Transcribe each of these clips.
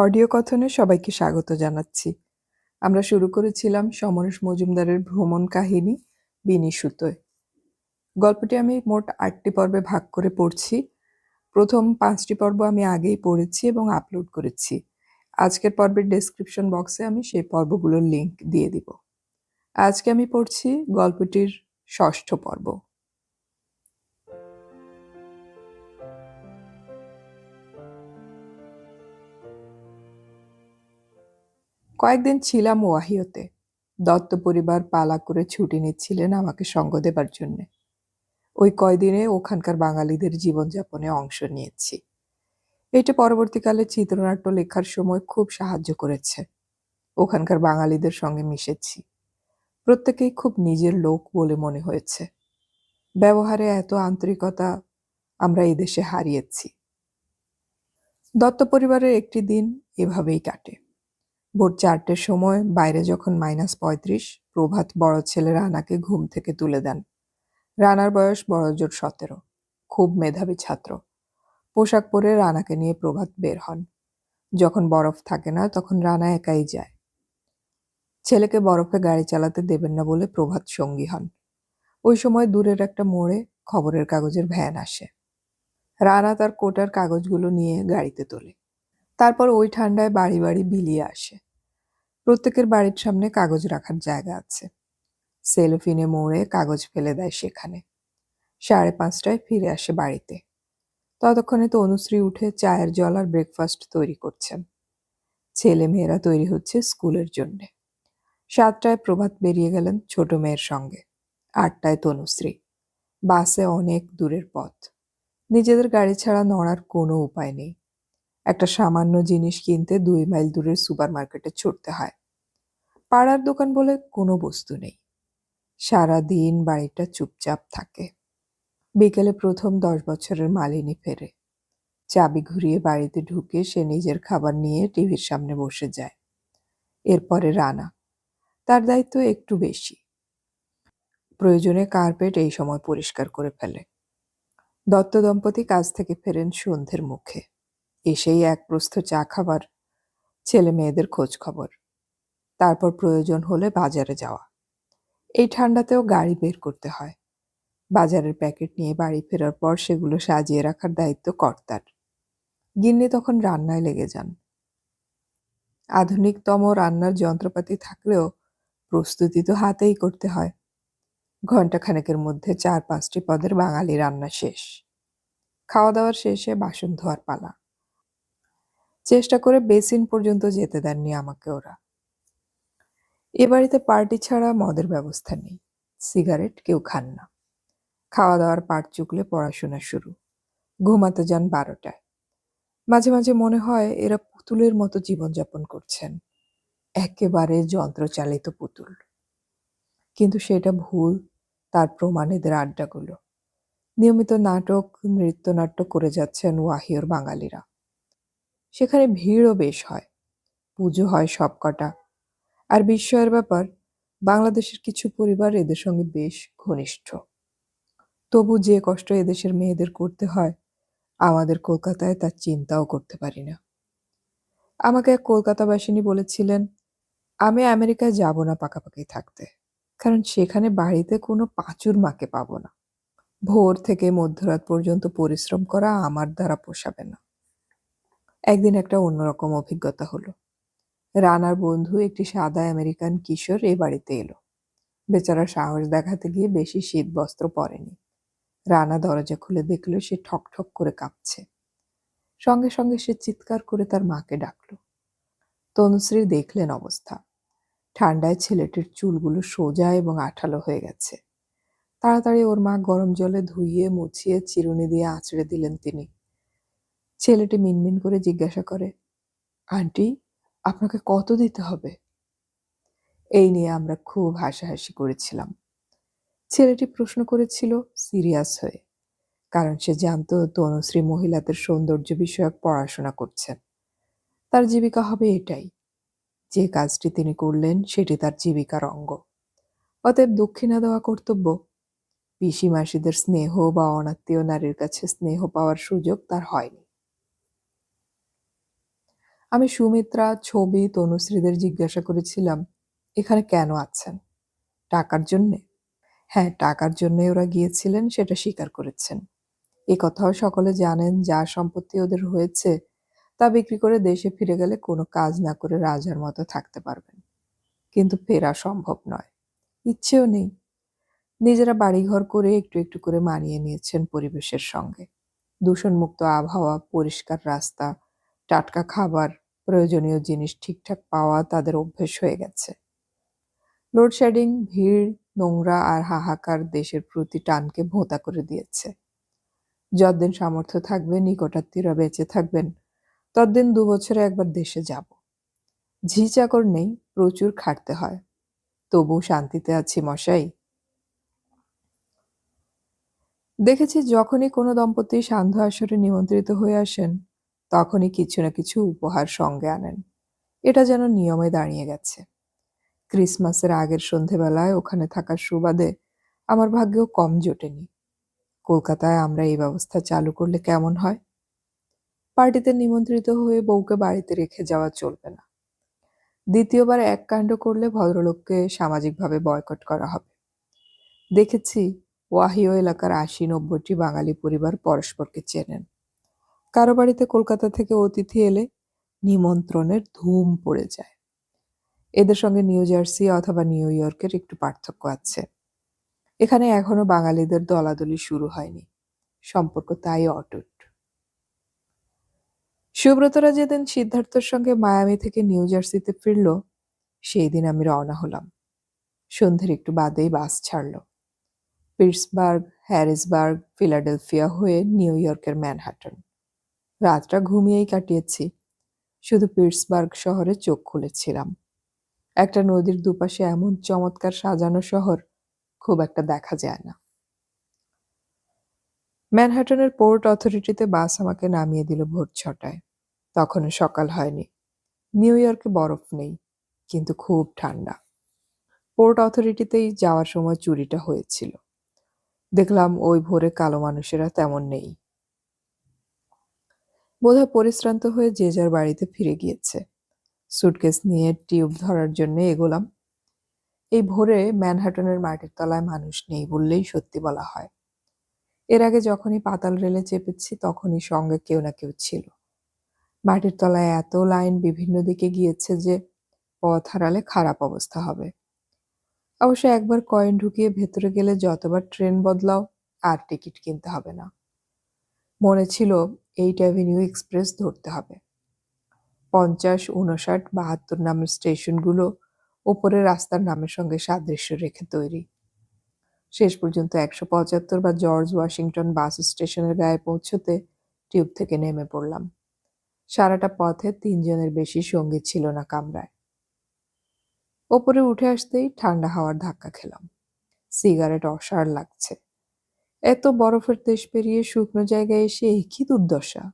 Audio কথনে সবাইকে স্বাগত জানাচ্ছি। আমরা শুরু করেছিলাম সমরেশ মজুমদারের ভ্রমণ কাহিনী বিনি সুতোয়। গল্পটি আমি মোট ৮টি পর্বে ভাগ করে পড়ছি। প্রথম ৫টি পর্ব আমি আগেই পড়েছি এবং আপলোড করেছি। আজকের পর্বের ডেসক্রিপশন বক্সে আমি সেই পর্বগুলোর লিংক দিয়ে দিব। আজকে আমি পড়ছি গল্পটির ৬ষ্ঠ পর্ব। কয়েকদিন ছিলাম ওয়াহিওতে। দত্ত পরিবার পালা করে ছুটি নিচ্ছিলেন আমাকে সঙ্গ দেবার জন্যে। ওই কয়দিনে ওখানকার বাঙালিদের জীবনযাপনে অংশ নিয়েছি। এটা পরবর্তীকালে চিত্রনাট্য লেখার সময় খুব সাহায্য করেছে। ওখানকার বাঙালিদের সঙ্গে মিশেছি। প্রত্যেকেই খুব নিজের লোক বলে মনে হয়েছে। ব্যবহারে এত আন্তরিকতা আমরা এই দেশে হারিয়েছি। দত্ত পরিবারের একটি দিন এভাবেই কাটে। ভোর 4টের সময় বাইরে যখন -35, প্রভাত বড় ছেলে রানাকে ঘুম থেকে তুলে দেন। রানার বয়স বড়জোর 17। খুব মেধাবী ছাত্র। পোশাক পরে রানাকে নিয়ে প্রভাত বের হন। যখন বরফ থাকে না তখন রানা একাই যায়। ছেলেকে বরফে গাড়ি চালাতে দেবেন না বলে প্রভাত সঙ্গী হন। ওই সময় দূরের একটা মোড়ে খবরের কাগজের ভ্যান আসে। রানা তার কোটার কাগজগুলো নিয়ে গাড়িতে তোলে। তারপর ওই ঠান্ডায় বাড়ি বাড়ি বিলিয়ে আসে। প্রত্যেকের বাড়ির সামনে কাগজ রাখার জায়গা আছে। সেলোফিনে মোড়ে কাগজ ফেলে দেয় সেখানে। 5:30টায় ফিরে আসে বাড়িতে। ততক্ষণে তনুশ্রী উঠে চায়ের জল আর ব্রেকফাস্ট তৈরি করছেন। ছেলে মেয়েরা তৈরি হচ্ছে স্কুলের জন্যে। 7টায় প্রভাত বেরিয়ে গেলেন ছোট মেয়ের সঙ্গে। 8টায় তনুশ্রী। বাসে অনেক দূরের পথ। নিজেদের গাড়ি ছাড়া নড়ার কোনো উপায় নেই। একটা সামান্য জিনিস কিনতে 2 মাইল দূরের সুপারমার্কেটে ছুটতে হয়। পাড়ার দোকান বলে কোনো বস্তু নেই। সারা দিন বাড়িটা চুপচাপ থাকে। বিকেলে প্রথম 10 বছরের মালিনী ফেরে। চাবি ঘুরিয়ে বাড়িতে ঢুকে সে নিজের খাবার নিয়ে টিভির সামনে বসে যায়। এরপরে রানা। তার দায়িত্ব একটু বেশি। প্রয়োজনে কার্পেট এই সময় পরিষ্কার করে ফেলে। দত্ত দম্পতি কাজ থেকে ফেরেন সন্ধ্যের মুখে। এসেই এক প্রস্থ চা খাবার, ছেলে মেয়েদের খোঁজ খবর। তারপর প্রয়োজন হলে বাজারে যাওয়া। এই ঠান্ডাতেও গাড়ি বের করতে হয়। বাজারের প্যাকেট নিয়ে বাড়ি ফেরার পর সেগুলো সাজিয়ে রাখার দায়িত্ব কর্তার। গিন্নি তখন রান্নায় লেগে যান। আধুনিকতম রান্নার যন্ত্রপাতি থাকলেও প্রস্তুতি তো হাতেই করতে হয়। ঘণ্টাখানেকের মধ্যে 4-5টি পদের বাঙালি রান্না শেষ। খাওয়া দাওয়ার শেষে বাসন ধোয়ার পালা। চেষ্টা করে বেসিন পর্যন্ত যেতে দেননি আমাকে ওরা। এ বাড়িতে পার্টি ছাড়া মদের ব্যবস্থা নেই। সিগারেট কেউ খান না। খাওয়া দাওয়ার পাট চুকলে পড়াশোনা শুরু। ঘুমাতে যান 12টায়। মাঝে মাঝে মনে হয় এরা পুতুলের মতো জীবনযাপন করছেন। একেবারে যন্ত্রচালিত পুতুল। কিন্তু সেটা ভুল। তার প্রমাণ এদের আড্ডাগুলো। নিয়মিত নাটক, নৃত্যনাট্য করে যাচ্ছেন ওয়াহিওর বাঙালিরা। সেখানে ভিড়ও বেশ হয়। পুজো হয় সবকটা। আর বিস্ময়ের ব্যাপার, বাংলাদেশের কিছু পরিবার এদের সঙ্গে বেশ ঘনিষ্ঠ। তবু যে কষ্ট এদেশের মেয়েদের করতে হয়, আমাদের কলকাতায় তার চিন্তাও করতে পারি না। আমাকে এক কলকাতাবাসিনী বলেছিলেন, আমি আমেরিকায় যাব না পাকাপাকি থাকতে, কারণ সেখানে বাড়িতে কোনো পাঁচুর মাকে পাবো না। ভোর থেকে মধ্যরাত পর্যন্ত পরিশ্রম করা আমার দ্বারা পোষাবে না। একদিন একটা অন্যরকম অভিজ্ঞতা হলো। রানার বন্ধু একটি সাদা আমেরিকান কিশোর এ বাড়িতে এলো। বেচারা সাহস দেখাতে গিয়ে বেশি শীত বস্ত্র পরেনি। রানা দরজা খুলে দেখল সে ঠক ঠক করে কাঁপছে। সঙ্গে সঙ্গে সে চিৎকার করে তার মাকে ডাকল। তনুশ্রী দেখলেন অবস্থা। ঠান্ডায় ছেলেটির চুলগুলো সোজা এবং আঠালো হয়ে গেছে। তাড়াতাড়ি ওর মা গরম জলে ধুইয়ে মুছিয়ে চিরুনি দিয়ে আঁচড়ে দিলেন তিনি। ছেলেটি মিনমিন করে জিজ্ঞাসা করে, আন্টি, আপনাকে কত দিতে হবে? এই নিয়ে আমরা খুব হাসাহাসি করেছিলাম। ছেলেটি প্রশ্ন করেছিল সিরিয়াস হয়ে, কারণ সে জানতো তনুশ্রী মহিলাদের সৌন্দর্য বিষয়ক পড়াশোনা করছেন। তার জীবিকা হবে এটাই। যে কাজটি তিনি করলেন সেটি তার জীবিকার অঙ্গ। অতএব দক্ষিণা দেওয়া কর্তব্য। পিসি মাসিদের স্নেহ বা অনাত্মীয় নারীর কাছে স্নেহ পাওয়ার সুযোগ তার হয়নি। আমি সুমিত্রা, ছবি, তনুশ্রীদের জিজ্ঞাসা করেছিলাম, এখানে কেন আছেন? টাকার জন্যে? হ্যাঁ, টাকার জন্যে ওরা গিয়েছিলেন সেটা স্বীকার করেছেন। এ কথাও সকলে জানেন, যা সম্পত্তি ওদের হয়েছে তা বিক্রি করে দেশে ফিরে গেলে কোনো কাজ না করে রাজার মতো থাকতে পারবেন। কিন্তু ফেরা সম্ভব নয়। ইচ্ছেও নেই। নিজেরা বাড়িঘর করে একটু একটু করে মানিয়ে নিয়েছেন পরিবেশের সঙ্গে। দূষণমুক্ত আবহাওয়া, পরিষ্কার রাস্তা, টাটকা খাবার, প্রয়োজনীয় জিনিস ঠিকঠাক পাওয়া তাদের অভ্যেস হয়ে গেছে। লোডশেডিং, ভিড়, নোংরা আর হাহাকার দেশের প্রতি টানকে ভোঁতা করে দিয়েছে। যতদিন সামর্থ্য থাকবে, নিকটাত্মীয়রা বেঁচে থাকবেন, ততদিন ২ বছরে একবার দেশে যাব। ঝি চাকর নেই, প্রচুর খাটতে হয়। তবু শান্তিতে আছি মশাই। দেখেছি যখনই কোনো দম্পতি সান্ধ্য আসরে নিমন্ত্রিত হয়ে আসেন, তখনই কিছু না কিছু উপহার সঙ্গে আনেন। এটা যেন নিয়মে দাঁড়িয়ে গেছে। ক্রিসমাসের আগের সন্ধেবেলায় ওখানে থাকার সুবাদে আমার ভাগ্যেও কম জোটেনি। কলকাতায় আমরা এই ব্যবস্থা চালু করলে কেমন হয়? পার্টিতে নিমন্ত্রিত হয়ে বউকে বাড়িতে রেখে যাওয়া চলবে না। দ্বিতীয়বার এক কাণ্ড করলে ভদ্রলোককে সামাজিকভাবে বয়কট করা হবে। দেখেছি ওয়াহিও এলাকার ৮০-৯০টি বাঙালি পরিবার পরস্পরকে চেনেন। কারো বাড়িতে কলকাতা থেকে অতিথি এলে নিমন্ত্রণের ধুম পড়ে যায়। এদের সঙ্গে নিউ জার্সি অথবা নিউ ইয়র্কের একটু পার্থক্য আছে। এখানে এখনো বাঙালিদের দলাদলি শুরু হয়নি। সম্পর্ক তাই অটুট। সুব্রতরা যেদিন সিদ্ধার্থর সঙ্গে মায়ামি থেকে নিউ জার্সিতে ফিরল, সেই দিন আমি রওনা হলাম। সন্ধ্যের একটু বাদেই বাস ছাড়ল। পিটসবার্গ, হ্যারিসবার্গ, ফিলাডেলফিয়া হয়ে নিউ ইয়র্কের ম্যানহাটন। রাতটা ঘুমিয়েই কাটিয়েছি। শুধু পিটসবার্গ শহরে চোখ খুলেছিলাম। একটা নদীর দুপাশে এমন চমৎকার সাজানো শহর খুব একটা দেখা যায় না। ম্যানহাটনের পোর্ট অথরিটিতে বাস আমাকে নামিয়ে দিল ভোর ৬টায়। তখনও সকাল হয়নি। নিউ ইয়র্কে বরফ নেই, কিন্তু খুব ঠান্ডা। পোর্ট অথরিটিতেই যাওয়ার সময় চুরিটা হয়েছিল। দেখলাম ওই ভোরে কালো মানুষেরা তেমন নেই। বোধহয় পরিশ্রান্ত হয়ে যে যার বাড়িতে ফিরে গিয়েছে। সুটকেস নিয়ে টিউব ধরার জন্য এগোলাম। এই ভোরে ম্যানহাটনের মাটির তলায় মানুষ নেই বললেই সত্যি বলা হয়। এর আগে যখনই পাতাল রেলে চেপেছি, তখনই সঙ্গে কেউ না কেউ ছিল। মাটির তলায় এত লাইন বিভিন্ন দিকে গিয়েছে যে পথ হারালে খারাপ অবস্থা হবে। অবশ্য একবার কয়েন ঢুকিয়ে ভেতরে গেলে যতবার ট্রেন বদলাও, আর টিকিট কিনতে হবে না। মনে ছিল 8 অ্যাভিনিউ এক্সপ্রেস ধরতে হবে। ৫০, ৫৯, ৭২ নামের স্টেশনগুলো ওপরের রাস্তার নামের সঙ্গে সাদৃশ্য রেখে তৈরি। শেষ পর্যন্ত ১৭৫ বা জর্জ ওয়াশিংটন বাস স্টেশনের গায়ে পৌঁছতে টিউব থেকে নেমে পড়লাম। সারাটা পথে ৩ জনের বেশি সঙ্গী ছিল না কামরায়। ওপরে উঠে আসতেই ঠান্ডা হাওয়ার ধাক্কা খেলাম। সিগারেট অসাড় লাগছে। এত বরফের দেশ পেরিয়ে শুকনো জায়গায় এসে এই কি দুর্দশা!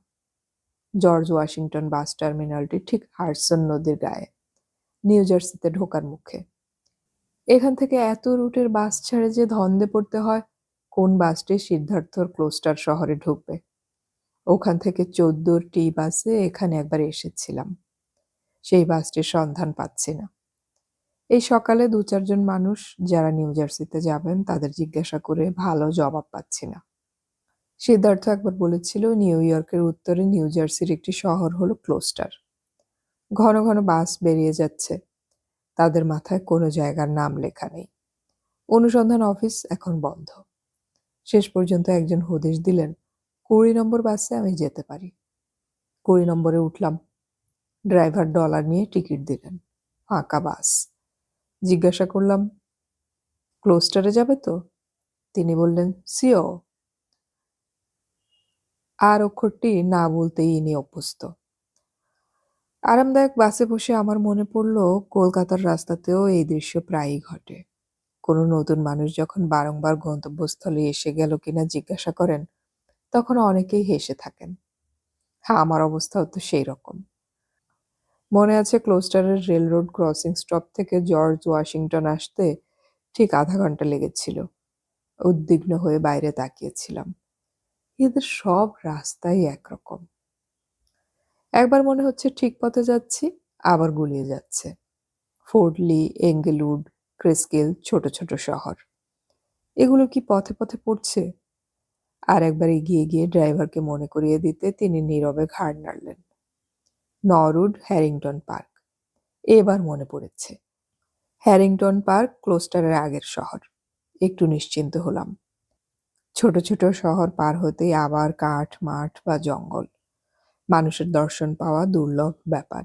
জর্জ ওয়াশিংটন বাস টার্মিনালটি ঠিক হাডসন নদীর গায়ে, নিউ জার্সিতে ঢোকার মুখে। এখান থেকে এত রুটের বাস ছাড়ে যে ধন্দে পড়তে হয় কোন বাসটি সিদ্ধার্থর ক্লোস্টার শহরে ঢুকবে। ওখান থেকে ১৪টি বাসে এখানে একবার এসেছিলাম। সেই বাসটির সন্ধান পাচ্ছি না। এই সকালে ২-৪ জন মানুষ যারা নিউ জার্সিতে যাবেন তাদের জিজ্ঞাসা করে ভালো জবাব পাচ্ছি না। সিদ্ধার্থ একবার বলেছিল নিউ ইয়র্কের উত্তরে নিউ জার্সির একটি শহর হলো ক্লোস্টার। ঘন ঘন বাস বেরিয়ে যাচ্ছে। তাদের মাথায় কোনো জায়গার নাম লেখা নেই। অনুসন্ধান অফিস এখন বন্ধ। শেষ পর্যন্ত একজন হদিশ দিলেন ২০ নম্বর বাসে আমি যেতে পারি। ২০ নম্বরে উঠলাম। ড্রাইভার ডলার নিয়ে টিকিট দিলেন। ফাঁকা বাস। জিজ্ঞাসা করলাম, ক্লোস্টারে যাবে তো? তিনি বললেন, সিও। আর অক্ষরটি না বলতেই ইনি অভ্যস্ত। আরামদায়ক বাসে বসে আমার মনে পড়ল কলকাতার রাস্তাতেও এই দৃশ্য প্রায়ই ঘটে। কোনো নতুন মানুষ যখন বারংবার গন্তব্যস্থলে এসে গেল কিনা জিজ্ঞাসা করেন, তখন অনেকেই হেসে থাকেন। হ্যাঁ, আমার অবস্থাও তো সেই রকম। মনে আছে ক্লোস্টারের রেল রোড ক্রসিং স্টপ থেকে জর্জ ওয়াশিংটন আসতে ঠিক আধা ঘন্টা লেগেছিল। উদ্বিগ্ন হয়ে বাইরে তাকিয়েছিলাম। এদের সব রাস্তাই একরকম। একবার মনে হচ্ছে ঠিক পথে যাচ্ছি, আবার গুলিয়ে যাচ্ছে। ফোর্ট লি, এঙ্গেলউড, ক্রেস্কেল, ছোট ছোট শহর। এগুলো কি পথে পথে পড়ছে? আর একবার এগিয়ে গিয়ে ড্রাইভারকে মনে করিয়ে দিতে তিনি নীরবে ঘাড় নাড়লেন। Norwood, Harrington park. এবার মনে পড়েছে। হ্যারিংটন পার্ক ক্লোস্টারের আগের শহর। একটু নিশ্চিন্ত হলাম। ছোট ছোট শহর পার হতেই আবার কাঠ, মাঠ বা জঙ্গল। মানুষের দর্শন পাওয়া দুর্লভ ব্যাপার।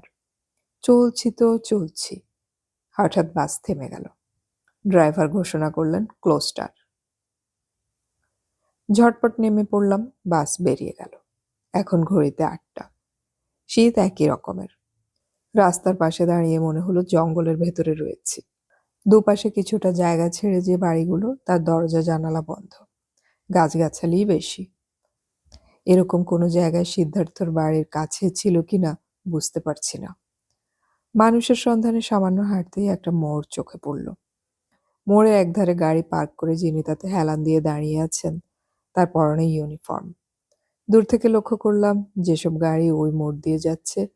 চলছি তো চলছি। হঠাৎ বাস থেমে গেল। ড্রাইভার ঘোষণা করলেন ক্লোস্টার। ঝটপট নেমে পড়লাম। বাস বেরিয়ে গেল। এখন ঘড়িতে 8টা। শীত একই রকমের। রাস্তার পাশে দাঁড়িয়ে মনে হলো জঙ্গলের ভেতরে রয়েছি। দুপাশে কিছুটা জায়গা ছেড়ে যে বাড়িগুলো, তার দরজা জানালা বন্ধ। গাছগাছালি বেশি। এরকম কোনো জায়গায় সিদ্ধার্থর বাড়ির কাছে ছিল কিনা বুঝতে পারছি না। মানুষের সন্ধানে সামান্য হাঁটতেই একটা মোড় চোখে পড়ল। মোড়ে একধারে গাড়ি পার্ক করে যিনি তাতে হেলান দিয়ে দাঁড়িয়ে আছেন, তার পরনে ইউনিফর্ম। দূর থেকে লক্ষ্য করলাম যেসব গাড়ি ওই মোড় দিয়ে যাচ্ছে,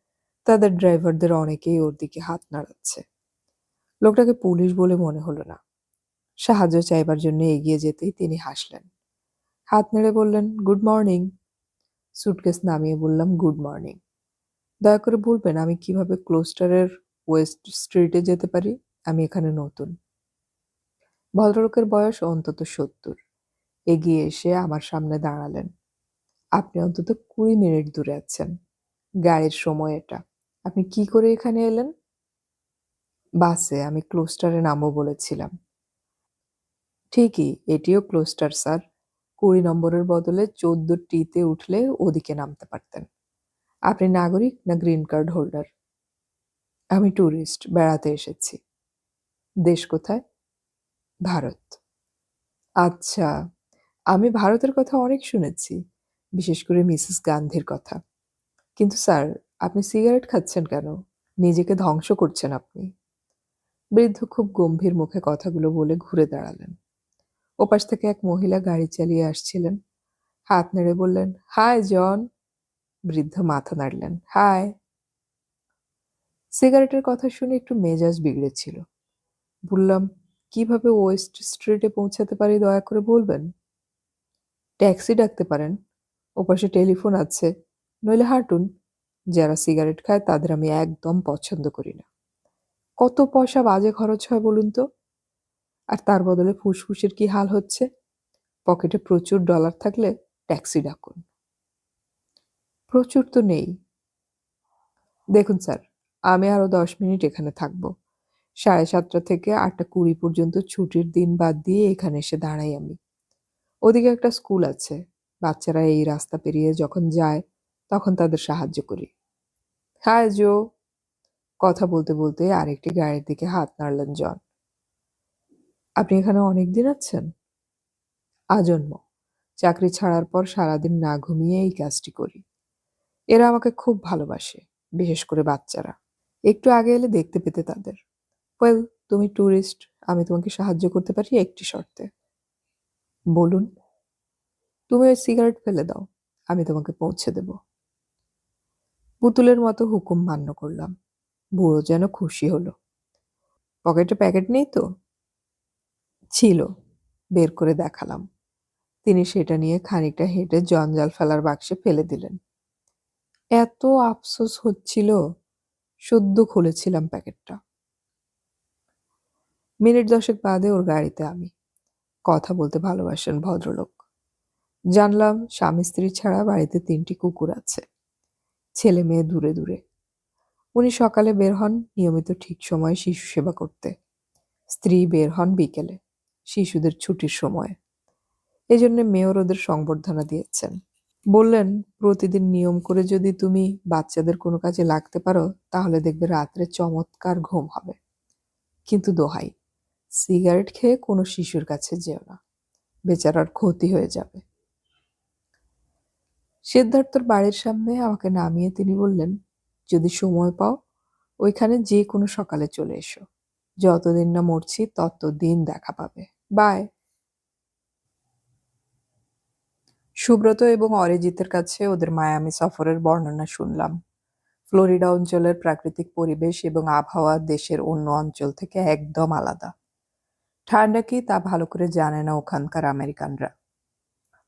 তাদের ড্রাইভারদের অনেকেই ওর দিকে হাত নাড়াচ্ছে। লোকটাকে পুলিশ বলে মনে হলো না। সাহায্য চাইবার জন্য এগিয়ে যেতেই তিনি হাসলেন। হাত নেড়ে বললেন, গুড মর্নিং। সুটকেস নামিয়ে বললাম, গুড মর্নিং। দয়া করে বলবেন আমি কিভাবে ক্লোস্টারের ওয়েস্ট স্ট্রিটে যেতে পারি? আমি এখানে নতুন। ভদ্রলোকের বয়স অন্তত 70। এগিয়ে এসে আমার সামনে দাঁড়ালেন। আপনি অন্তত 20 মিনিট দূরে আছেন। গাড়ির সময় এটা। আপনি কি করে এখানে এলেন? বাসে। আমি ক্লোস্টারে নামবো বলেছিলাম। ঠিকই, এটিও ক্লোস্টার স্যার। 20 নম্বরের বদলে 14টিতে উঠলে ওদিকে নামতে পারতেন। আপনি নাগরিক না গ্রিন কার্ড হোল্ডার? আমি ট্যুরিস্ট, বেড়াতে এসেছি। দেশ কোথায়? ভারত। আচ্ছা। আমি ভারতের কথা অনেক শুনেছি, বিশেষ করে মিসেস গান্ধীর কথা। কিন্তু স্যার, আপনি সিগারেট খাচ্ছেন কেন? নিজেকে ধ্বংস করছেন আপনি। বৃদ্ধ খুব গম্ভীর মুখে কথাগুলো বলে ঘুরে দাঁড়ালেন। ওপাশ থেকে এক মহিলা গাড়ি চালিয়ে আসছিলেন। হাত নেড়ে বললেন, হাই জন। বৃদ্ধ মাথা নাড়লেন, হাই। সিগারেটের কথা শুনে একটু মেজাজ বিগড়েছিল। বললাম, কিভাবে ওয়েস্ট স্ট্রিটে পৌঁছাতে পারি দয়া করে বলবেন? ট্যাক্সি ডাকতে পারেন। ওপাশে টেলিফোন আছে। নইলে হাঁটুন। যারা সিগারেট খায় তাদের আমি একদম পছন্দ করি না। কত পয়সা বাজে খরচ হয় বলুন তো? আর তার বদলে ফুসফুসের কি হাল হচ্ছে? পকেটে প্রচুর ডলার থাকলে ট্যাক্সি ডাকুন। প্রচুর তো নেই। দেখুন স্যার, আমি আরো 10 মিনিট এখানে থাকবো। 7:30 থেকে 8:20 পর্যন্ত ছুটির দিন বাদ দিয়ে এখানে এসে দাঁড়াই আমি। ওদিকে একটা স্কুল আছে। বাচ্চারা এই রাস্তা পেরিয়ে যখন যায়, তখন তাদের সাহায্য করি। হাই জো। কথা বলতে বলতে আরেকটি গাড়ির দিকে হাত নাড়লেন জন। আপনি এখানে অনেকদিন আছেন? আজন্ম। চাকরি ছাড়ার পর সারাদিন না ঘুমিয়ে এই কাজটি করি। এরা আমাকে খুব ভালোবাসে, বিশেষ করে বাচ্চারা। একটু আগে এলে দেখতে পেতে তাদের। ওয়েল, তুমি ট্যুরিস্ট, আমি তোমাকে সাহায্য করতে পারি একটি শর্তে। বলুন। তুমি ওই সিগারেট ফেলে দাও, আমি তোমাকে পৌঁছে দেব। পুতুলের মতো হুকুম মান্য করলাম। বুড়ো যেন খুশি হলো। পকেটে প্যাকেট নেই তো? ছিল। বের করে দেখালাম। তিনি সেটা নিয়ে খানিকটা হেঁটে জঞ্জাল ফেলার বাক্সে ফেলে দিলেন। এত আফসোস হচ্ছিল। সদ্য খুলেছিলাম প্যাকেটটা। মিনিট 10 বাদে ওর গাড়িতে আমি। কথা বলতে ভালোবাসেন ভদ্রলোক। জানলাম স্বামী স্ত্রী ছাড়া বাড়িতে 3টি কুকুর আছে। ছেলে মেয়ে দূরে দূরে। উনি সকালে বের হন নিয়মিত ঠিক সময়ে শিশু সেবা করতে। স্ত্রী বের হন বিকেলে, শিশুদের ছুটির সময়ে। এজন্য মেয়র ওদের সংবর্ধনা দিয়েছেন। বললেন, প্রতিদিন নিয়ম করে যদি তুমি বাচ্চাদের কোনো কাজে লাগতে পারো, তাহলে দেখবে রাত্রে চমৎকার ঘুম হবে। কিন্তু দোহাই, সিগারেট খেয়ে কোনো শিশুর কাছে যেও না। বেচারার ক্ষতি হয়ে যাবে। সিদ্ধার্থর বাড়ির সামনে আমাকে নামিয়ে তিনি বললেন, যদি সময় পাও ওইখানে যে কোনো সকালে চলে এসো। যতদিন না মরছি ততদিন দেখা পাবে। বাই। সুব্রত এবং অরিজিতের কাছে ওদের মায়ামি সফরের বর্ণনা শুনলাম। ফ্লোরিডা অঞ্চলের প্রাকৃতিক পরিবেশ এবং আবহাওয়া দেশের অন্য অঞ্চল থেকে একদম আলাদা। ঠান্ডা কি তা ভালো করে জানে না ওখানকার আমেরিকানরা।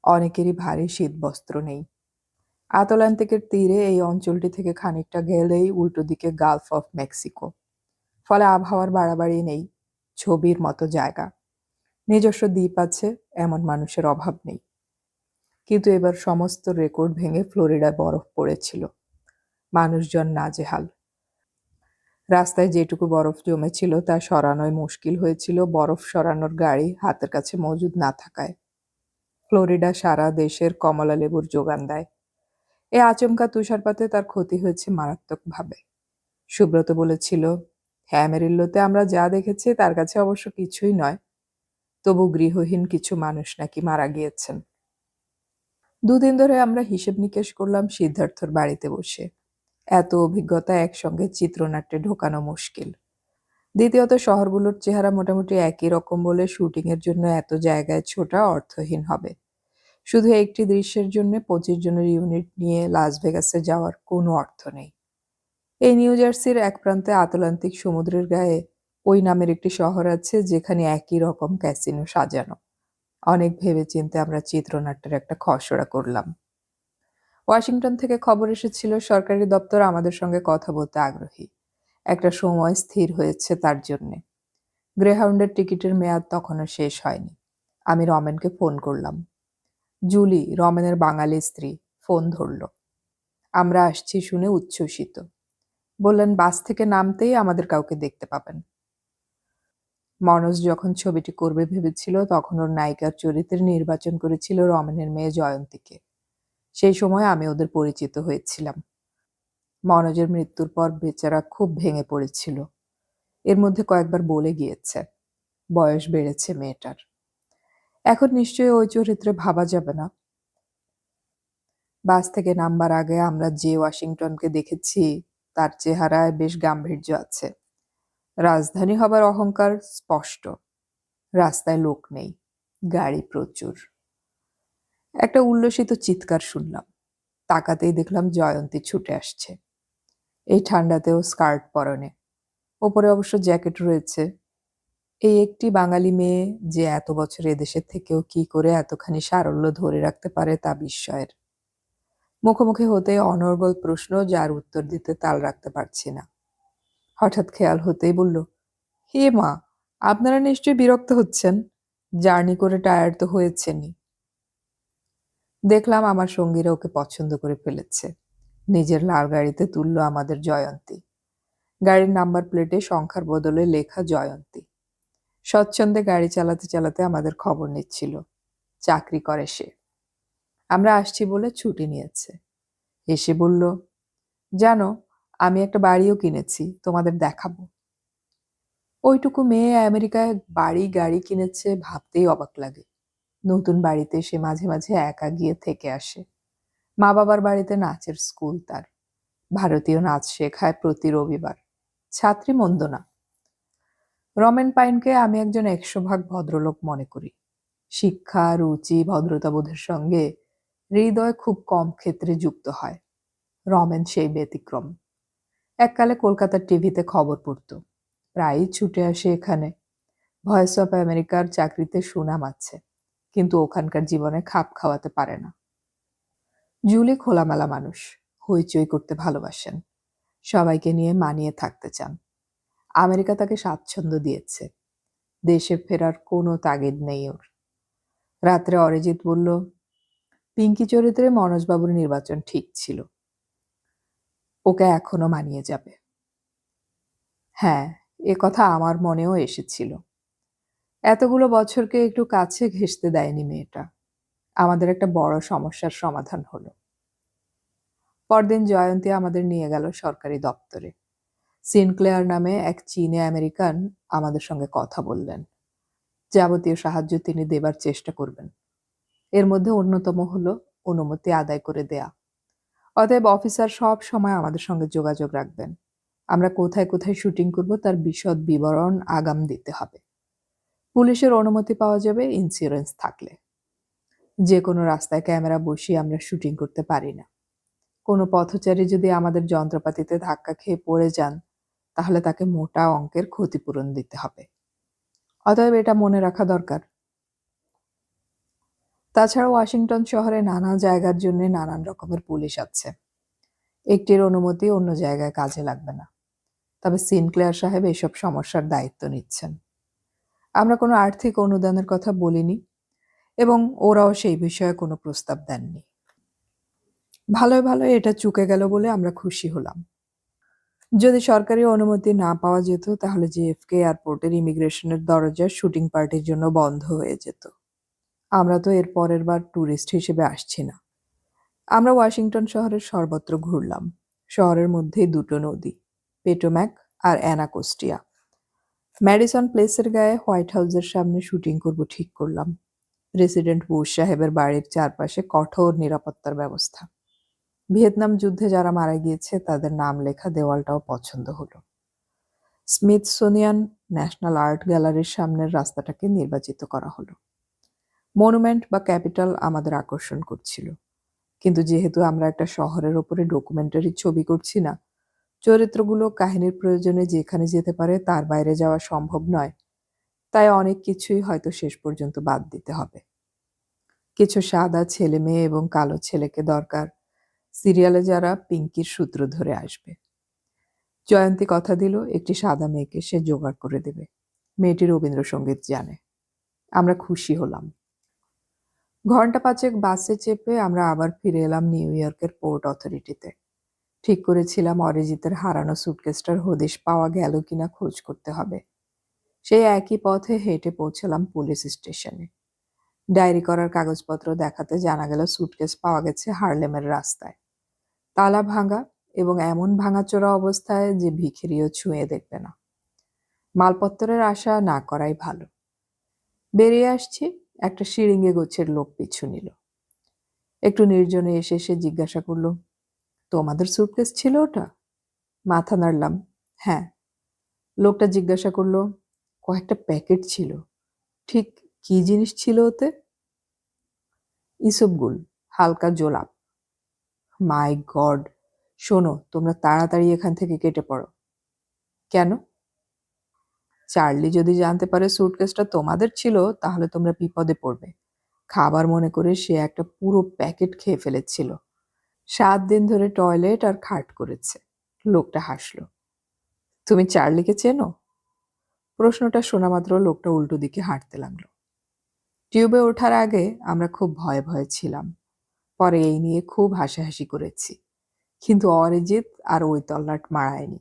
অনেকেরই ভারী শীতবস্ত্র নেই। আটলান্টিকের তীরে এই অঞ্চলটি থেকে খানিকটা গেলেই উল্টো দিকে গালফ অফ মেক্সিকো। ফলে আবহাওয়ার বাড়াবাড়ি নেই, ছবির মতো জায়গা। নিজস্ব দ্বীপ আছে, এমন মানুষের অভাব নেই। কিন্তু এবার সমস্ত রেকর্ড ভেঙে ফ্লোরিডায় বরফ পড়েছিল। মানুষজন নাজেহাল। রাস্তায় যেটুকু বরফ জমেছিল তা সরানোই মুশকিল হয়েছিল বরফ সরানোর গাড়ি হাতের কাছে মজুদ না থাকায়। ফ্লোরিডা সারা দেশের কমলা লেবুর যোগান দেয়। এ আচমকা তুষারপাতে তার ক্ষতি হয়েছে মারাত্মকভাবে। সুব্রত বলেছিল, হ্যামেরিল্লোতে আমরা যা দেখেছি তার কাছে অবশ্য কিছুই নয়, তবু গৃহহীন কিছু মানুষ নাকি মারা গিয়েছেন। দুদিন ধরে আমরা হিসেব নিকেশ করলাম সিদ্ধার্থর বাড়িতে বসে। এত অভিজ্ঞতা একসঙ্গে চিত্রনাট্যে ঢোকানো মুশকিল। দ্বিতীয়ত শহরগুলোর চেহারা মোটামুটি একই রকম বলে শুটিংয়ের জন্য এত জায়গায় ছোটা অর্থহীন হবে। শুধু একটি দৃশ্যের জন্য 25 জনের ইউনিট নিয়ে লাস ভেগাসে যাওয়ার কোনো অর্থ নেই। এই নিউ জার্সির এক প্রান্তে আটলান্টিক সমুদ্রের গায়ে ওই নামের একটি শহর আছে যেখানে একই রকম ক্যাসিনো সাজানো। অনেক ভেবেচিন্তে আমরা চিত্রনাট্যের একটা খসড়া করলাম। ওয়াশিংটন থেকে খবর এসেছিল সরকারি দপ্তর আমাদের সঙ্গে কথা বলতে আগ্রহী। একটা সময় স্থির হয়েছে তার জন্যে। গ্রেহাউন্ডের টিকিটের মেয়াদ তখনও শেষ হয়নি। আমি রমেনকে ফোন করলাম। জুলি, রমেনের বাঙালি স্ত্রী, ফোন ধরল। আমরা আসছি শুনে উচ্ছ্বসিত। বললেন, বাস থেকে নামতেই আমাদের কাউকে দেখতে পাবেন। মনোজ যখন ছবিটি করবে ভেবেছিল তখন ওর নায়িকার চরিত্রে নির্বাচন করেছিল রমেনের মেয়ে জয়ন্তীকে। সেই সময় আমি ওদের পরিচিত হয়েছিলাম। মনোজের মৃত্যুর পর বেচারা খুব ভেঙে পড়েছিল। এর মধ্যে কয়েকবার বলে গিয়েছে, বয়স বেড়েছে মেয়েটার। এখন নিশ্চয়ই ওই চরিত্রে ভাবা যাবে না। বাস থেকে নামবার আগে আমরা যে ওয়াশিংটনকে দেখেছি তার চেহারায় বেশ গাম্ভীর্য আছে। রাজধানী হবার অহংকার স্পষ্ট। রাস্তায় লোক নেই, গাড়ি প্রচুর। একটা উল্লসিত চিৎকার শুনলাম। তাকাতেই দেখলাম জয়ন্তী ছুটে আসছে। এই ঠান্ডাতেও স্কার্ট পরনে, ওপরে অবশ্য জ্যাকেট রয়েছে। এই একটি বাঙালি মেয়ে যে এত বছর এদেশের থেকেও কি করে এতখানি সারল্য ধরে রাখতে পারে তা বিস্ময়ের। মুখোমুখি হতে অনর্গল প্রশ্ন যার উত্তর দিতে তাল রাখতে পারছি না। হঠাৎ খেয়াল হতেই বলল, হে মা, আপনারা নিশ্চয়ই বিরক্ত হচ্ছেন, জার্নি করে টায়ার্ড তো হয়েছেনই। দেখলাম আমার সঙ্গীরা ওকে পছন্দ করে ফেলেছে। নিজের লাল গাড়িতে তুলল আমাদের জয়ন্তী। গাড়ির নাম্বার প্লেটে সংখ্যার বদলে লেখা জয়ন্তী। স্বচ্ছন্দে গাড়ি চালাতে চালাতে আমাদের খবর নিচ্ছিল। চাকরি করে সে। আমরা আসছি বলে ছুটি নিয়েছে। এসে বলল, জানো, আমি একটা বাড়িও কিনেছি, তোমাদের দেখাবো। ওইটুকু মেয়ে আমেরিকায় বাড়ি গাড়ি কিনেছে ভাবতেই অবাক লাগে। নতুন বাড়িতে সে মাঝে মাঝে একা গিয়ে থেকে আসে। মা বাবার বাড়িতে নাচের স্কুল তার। ভারতীয় নাচ শেখায় প্রতি রবিবার। ছাত্রী মন্দ না। রমেন পাইনকে আমি একজন 100 ভাগ ভদ্রলোক মনে করি। শিক্ষা, রুচি, ভদ্রতাবোধের সঙ্গে হৃদয় খুব কম ক্ষেত্রে যুক্ত হয়। রমেন সেই ব্যতিক্রম। এককালে কলকাতার টিভিতে খবর পড়তো, প্রায়ই ছুটে আসে এখানে। ভয়েস অফ আমেরিকার চাকরিতে সুনাম আছে, কিন্তু ওখানকার জীবনে খাপ খাওয়াতে পারে না। জুলি খোলামেলা মানুষ, হইচই করতে ভালোবাসেন, সবাইকে নিয়ে মানিয়ে থাকতে চান। আমেরিকা তাকে স্বাচ্ছন্দ্য দিয়েছে। দেশে ফেরার কোনো তাগিদ নেই ওর। রাত্রে অরিজিৎ বলল, পিঙ্কি চরিত্রে মনোজবাবুর নির্বাচন ঠিক ছিল, ওকে এখনো মানিয়ে যাবে। হ্যাঁ, এ কথা আমার মনেও এসেছিল। এতগুলো বছরকে একটু কাছে ঘেঁষতে দেয়নি মেয়েটা। আমাদের একটা বড় সমস্যার সমাধান হলো। পরদিন জয়ন্তী আমাদের নিয়ে গেল সরকারি দপ্তরে। সিনক্লেয়ার নামে এক চীনে আমেরিকান আমাদের সঙ্গে কথা বললেন। যাবতীয় সাহায্য তিনি দেবার চেষ্টা করবেন। এর মধ্যে অন্যতম হলো অনুমতি আদায় করে দেয়া। অতএব অফিসার সব সময় আমাদের সঙ্গে যোগাযোগ রাখবেন। আমরা কোথায় কোথায় শুটিং করব তার বিশদ বিবরণ আগাম দিতে হবে। পুলিশের অনুমতি পাওয়া যাবে ইন্স্যুরেন্স থাকলে। যে কোনো রাস্তায় ক্যামেরা বসিয়ে আমরা শুটিং করতে পারি না। কোনো পথচারী যদি আমাদের যন্ত্রপাতিতে ধাক্কা খেয়ে পড়ে যান, তাহলে তাকে মোটা অঙ্কের ক্ষতিপূরণ দিতে হবে। অতএব এটা মনে রাখা দরকার। তাছাড়া ওয়াশিংটন শহরে নানা জায়গার জন্য নানান রকমের পুলিশ আছে। একটির অনুমতি অন্য জায়গায় কাজে লাগবে না। তবে সিনক্লেয়ার সাহেব এসব সমস্যার দায়িত্ব নিচ্ছেন। আমরা কোনো আর্থিক অনুদানের কথা বলিনি এবং ওরাও সেই বিষয়ে কোনো প্রস্তাব দেননি। ভালোই ভালোই এটা চুকে গেল বলে আমরা খুশি হলাম। যদি সরকারি অনুমতি না পাওয়া যেত তাহলে জেএফকে এয়ারপোর্টের ইমিগ্রেশনের দরজা শুটিং পার্টির জন্য বন্ধ হয়ে যেত। আমরা তো এর পরের বার ট্যুরিস্ট হিসেবে আসছি না। আমরা ওয়াশিংটন শহরের সর্বত্র ঘুরলাম। শহরের মধ্যেই দুটো নদী, পেটোম্যাক আর অ্যানাকোস্টিয়া। ম্যাডিসন প্লেসের গায়ে হোয়াইট হাউসের সামনে শুটিং করব ঠিক করলাম। প্রেসিডেন্ট বুশ সাহেবের বাড়ির চারপাশে কঠোর নিরাপত্তার ব্যবস্থা। ভিয়েতনাম যুদ্ধে যারা মারা গিয়েছে তাদের নাম লেখা দেওয়ালটাও পছন্দ হলো। স্মিথসোনিয়ান ন্যাশনাল আর্ট গ্যালারির সামনের রাস্তাটাকে নির্বাচিত করা হলো। মনুমেন্ট বা ক্যাপিটাল আমাদের আকর্ষণ করছিল, কিন্তু যেহেতু আমরা একটা শহরের ওপরে ডকুমেন্টারি ছবি করছি না, চরিত্রগুলো কাহিনীর প্রয়োজনে যেখানে যেতে পারে তার বাইরে যাওয়া সম্ভব নয়, তাই অনেক কিছুই হয়তো শেষ পর্যন্ত বাদ দিতে হবে। কিছু সাদা ছেলে মেয়ে এবং কালো ছেলেকে দরকার, সিরিয়ালে যারা পিঙ্কির সূত্র ধরে আসবে। জয়ন্তী কথা দিল একটি সাদা মেয়েকে সে জোগাড় করে দেবে। মেয়েটি রবীন্দ্রসঙ্গীত জানে। আমরা খুশি হলাম। ঘন্টা পাঁচেক বাসে চেপে আমরা আবার ফিরে এলাম নিউ ইয়র্কের পোর্ট অথরিটিতে। ঠিক করেছিলাম অরিজিতের হারানো সুটকেসটার হদিশ পাওয়া গেল কিনা খোঁজ করতে হবে। সেই একই পথে হেঁটে পৌঁছলাম পুলিশ স্টেশনে। ডায়েরি করার কাগজপত্র দেখাতে জানা গেল সুটকেস পাওয়া গেছে হার্লেমের রাস্তায়, তালা ভাঙা এবং এমন ভাঙাচোরা অবস্থায় যে ভিখিরিও ছুঁয়ে দেখবে না। মালপত্তরের আশা না করাই ভালো। বেরিয়ে আসছি, একটা শিরিঙ্গে গোছের লোক পিছু নিল। একটু নির্জনে এসে সে জিজ্ঞাসা করল, তোমাদের সুটকেস ছিল ওটা? মাথা নাড়লাম, হ্যাঁ। লোকটা জিজ্ঞাসা করল, কয়েকটা প্যাকেট ছিল, ঠিক কি জিনিস ছিল ওতে? ইসবগুল, হালকা জোলাপ। মাই গড! শোনো, তোমরা তাড়াতাড়ি এখান থেকে কেটে পড়ো। কেন? চার্লি যদি জানতে পারে সুটকেসটা তোমাদের ছিল তাহলে তোমরা বিপদে পড়বে। খাবার মনে করে সে একটা পুরো প্যাকেট খেয়ে ফেলেছিল। 7 দিন ধরে টয়লেট আর খাট করেছে। লোকটা হাসলো। তুমি চার্লিকে চেনো? প্রশ্নটা শোনা মাত্র লোকটা উল্টো দিকে হাঁটতে লাগলো। টিউবে ওঠার আগে আমরা খুব ভয়ে ভয়ে ছিলাম, পরে এই নিয়ে খুব হাসাহাসি করেছি, কিন্তু অরিজিৎ আর ওই তল্লাট মারায়নি।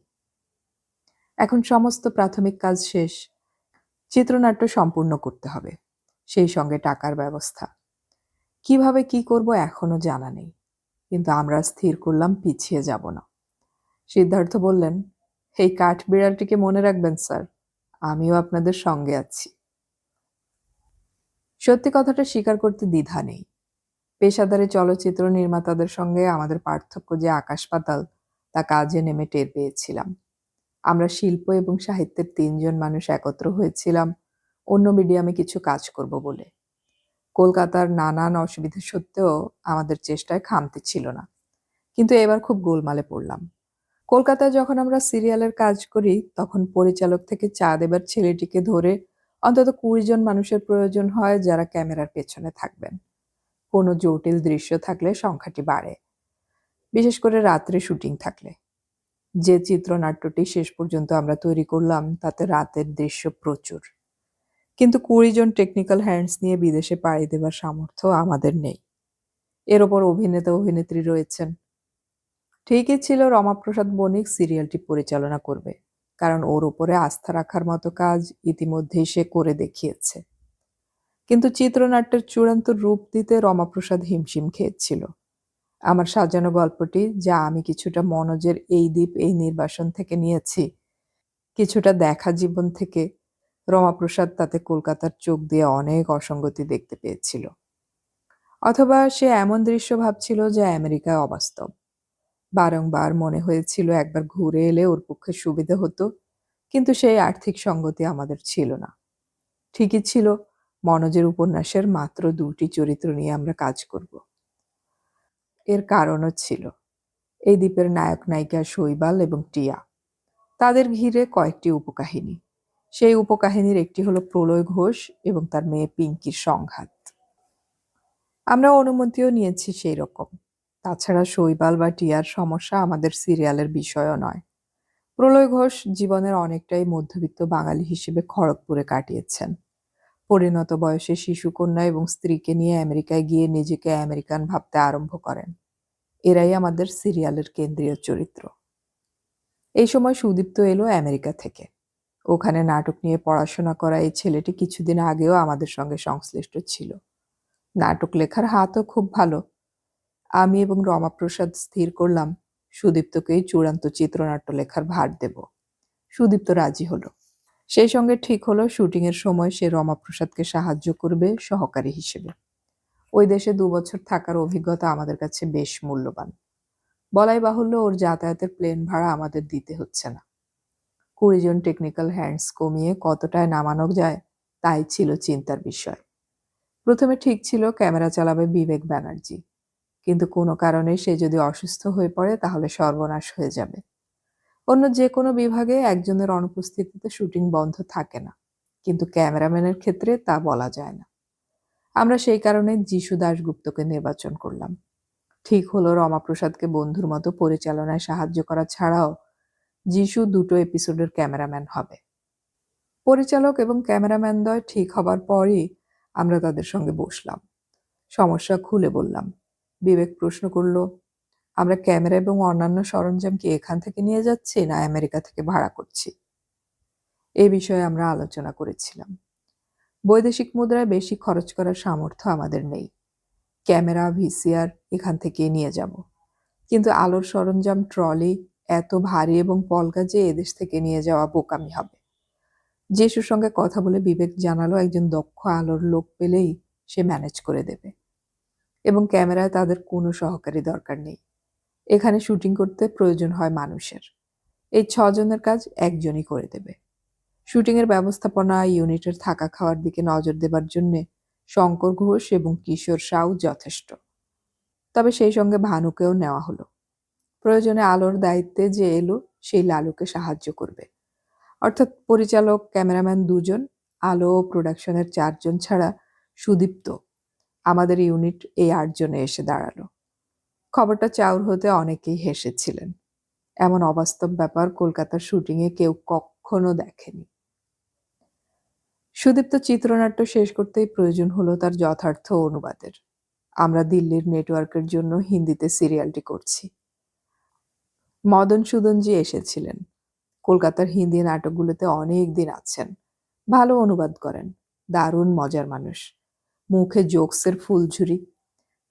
এখন সমস্ত প্রাথমিক কাজ শেষ। চিত্রনাট্য সম্পূর্ণ করতে হবে, সেই সঙ্গে টাকার ব্যবস্থা। কিভাবে কি করব এখনো জানা নেই, কিন্তু আমরা স্থির করলাম পিছিয়ে যাব না। সিদ্ধার্থ বললেন, এই কাঠবিড়ালটিকে মনে রাখবেন স্যার, আমিও আপনাদের সঙ্গে আছি। সত্যি কথাটা স্বীকার করতে দ্বিধা নেই। পেশাদারি চলচ্চিত্র নির্মাতাদের সঙ্গে আমাদের পার্থক্য যে আকাশ পাতাল তা কাজে নেমে টের পেয়েছিলাম। আমরা শিল্প এবং সাহিত্যের 3 জন মানুষ একত্র হয়েছিলাম অন্য মিডিয়ামে কিছু কাজ করব বলে। কলকাতার নানান অসুবিধা সত্ত্বেও আমাদের চেষ্টায় খামতি ছিল না, কিন্তু এবার খুব গোলমালে পড়লাম। কলকাতায় যখন আমরা সিরিয়ালের কাজ করি তখন পরিচালক থেকে চা দেবার ছেলেটিকে ধরে অন্তত 20 জন মানুষের প্রয়োজন হয় যারা ক্যামেরার পেছনে থাকবেন। কোনো জটিল দৃশ্য থাকলে সংখ্যাটি বাড়ে, বিশেষ করে রাত্রে শুটিং থাকলে। যে চিত্রনাট্যটি শেষ পর্যন্ত আমরা তৈরি করলাম তাতে রাতের দৃশ্য প্রচুর, কিন্তু 20 জন টেকনিক্যাল হ্যান্ডস নিয়ে বিদেশে পাড়ি দেবার সামর্থ্য আমাদের নেই। এর ওপর অভিনেতা অভিনেত্রী রয়েছেন। ঠিকই ছিল রমাপ্রসাদ বণিক সিরিয়ালটি পরিচালনা করবে, কারণ ওর ওপরে আস্থা রাখার মতো কাজ ইতিমধ্যেই সে করে দেখিয়েছে। কিন্তু চিত্রনাট্যের চূড়ান্ত রূপ দিতে রমাপ্রসাদ হিমশিম খেয়েছিল। আমার সাজানো গল্পটি, যা আমি কিছুটা মনোজের এই দ্বীপ এই নির্বাসন থেকে নিয়েছি, কিছুটা দেখা জীবন থেকে, রমাপ্রসাদ তাতে কলকাতার চোখ দিয়ে অনেক অসঙ্গতি দেখতে পেয়েছিল। অথবা সে এমন দৃশ্য ভাবছিল যা আমেরিকায় অবাস্তব। বারংবার মনে হয়েছিল একবার ঘুরে এলে ওর পক্ষে সুবিধে হতো, কিন্তু সেই আর্থিক সঙ্গতি আমাদের ছিল না। ঠিকই ছিল, মনোজের উপন্যাসের মাত্র 2টি চরিত্র নিয়ে আমরা কাজ করব। এর কারণও ছিল। এই দ্বীপের নায়ক নায়িকা শৈবাল এবং টিয়া। তাদের ঘিরে কয়েকটি উপকাহিনী। সেই উপকাহিনীর একটি হলো প্রলয় ঘোষ এবং তার মেয়ে পিঙ্কির সংঘাত। আমরা অনুমতিও নিয়েছি সেই রকম। তাছাড়া শৈবাল বা টিয়ার সমস্যা আমাদের সিরিয়ালের বিষয়ও নয়। প্রলয় ঘোষ জীবনের অনেকটাই মধ্যবিত্ত বাঙালি হিসেবে খড়গপুরে কাটিয়েছেন। পরিণত বয়সে শিশুকন্যা এবং স্ত্রীকে নিয়ে আমেরিকায় গিয়ে নিজেকে আমেরিকান ভাবতে আরম্ভ করেন। এরাই আমাদের সিরিয়ালের কেন্দ্রীয় চরিত্র। এই সময় সুদীপ্ত এলো আমেরিকা থেকে। ওখানে নাটক নিয়ে পড়াশোনা করা এই ছেলেটি কিছুদিন আগেও আমাদের সঙ্গে সংশ্লিষ্ট ছিল। নাটক লেখার হাতও খুব ভালো। আমি এবং রমাপ্রসাদ স্থির করলাম সুদীপ্তকেই চূড়ান্ত চিত্রনাট্য লেখার ভার দেব। সুদীপ্ত রাজি হলো। সেই সঙ্গে ঠিক হলো শুটিংয়ের সময় সে রমাপ্রসাদকে সাহায্য করবে সহকারী হিসেবে। ওই দেশে 2 বছর থাকার অভিজ্ঞতা আমাদের কাছে বেশ মূল্যবান। বলাই বাহুল্য ওর যাতায়াতের প্লেন ভাড়া আমাদের দিতে হচ্ছে না। 20 জন টেকনিক্যাল হ্যান্ডস কমিয়ে কতটায় নামানো যায় তাই ছিল চিন্তার বিষয়। প্রথমে ঠিক ছিল ক্যামেরা চালাবে বিবেক ব্যানার্জি, কিন্তু কোনো কারণে সে যদি অসুস্থ হয়ে পড়ে তাহলে সর্বনাশ হয়ে যাবে। অন্য যে কোনো বিভাগে একজনের অনুপস্থিতিতে শুটিং বন্ধ থাকে না, কিন্তু ক্যামেরাম্যানের ক্ষেত্রে তা বলা যায় না। আমরা সেই কারণে যিশু দাশগুপ্তকে নির্বাচন করলাম। ঠিক হলো রমাপ্রসাদকে বন্ধুর মতো পরিচালনায় সাহায্য করা ছাড়াও যিশু 2টো এপিসোডের ক্যামেরাম্যান হবে। পরিচালক এবং ক্যামেরাম্যানদ্বয় ঠিক হবার পরই আমরা তাদের সঙ্গে বসলাম। সমস্যা খুলে বললাম। বিবেক প্রশ্ন করল, আমরা ক্যামেরা এবং অন্যান্য সরঞ্জাম কি এখান থেকে নিয়ে যাচ্ছি না আমেরিকা থেকে ভাড়া করছি? এই বিষয়ে আমরা আলোচনা করেছিলাম। বৈদেশিক মুদ্রায় বেশি খরচ করার সামর্থ্য আমাদের নেই। ক্যামেরা, ভিসিআর এখান থেকে নিয়ে যাব, কিন্তু আলোর সরঞ্জাম, ট্রলি এত ভারী এবং পলকা যে এদেশ থেকে নিয়ে যাওয়া বোকামি হবে। যিশুর সঙ্গে কথা বলে বিবেক জানালো একজন দক্ষ আলোর লোক পেলেই সে ম্যানেজ করে দেবে, এবং ক্যামেরায় তাদের কোনো সহকারী দরকার নেই। এখানে শুটিং করতে প্রয়োজন হয় মানুষের। এই 6 জনের কাজ একজনই করে দেবে। শুটিংয়ের ব্যবস্থাপনা, ইউনিটের থাকা খাওয়ার দিকে নজর দেবার জন্যে শঙ্কর ঘোষ এবং কিশোর সাউ যথেষ্ট। তবে সেই সঙ্গে ভানুকেও নেওয়া হলো। প্রয়োজনে আলোর দায়িত্বে যে এলো সেই লালুকে সাহায্য করবে। অর্থাৎ পরিচালক, ক্যামেরাম্যান 2 জন, আলো ও প্রোডাকশনের 4 জন ছাড়া সুদীপ্ত, আমাদের ইউনিট এই 8 জনে এসে দাঁড়ালো। খবরটা চাউর হতে অনেকেই হেসেছিলেন। এমন অবাস্তব ব্যাপার কলকাতার শুটিংয়ে কেউ কখনো দেখেনি। সুদীপ্ত চিত্রনাট্য শেষ করতেই প্রয়োজন হলো তার যথার্থ অনুবাদের। আমরা দিল্লির নেটওয়ার্কের জন্য হিন্দিতে সিরিয়ালটি করছি। মদন সুদনজি এসেছিলেন। কলকাতার হিন্দি নাটকগুলোতে অনেক দিন আছেন। ভালো অনুবাদ করেন। দারুণ মজার মানুষ। মুখে জোকসের ফুলঝুরি।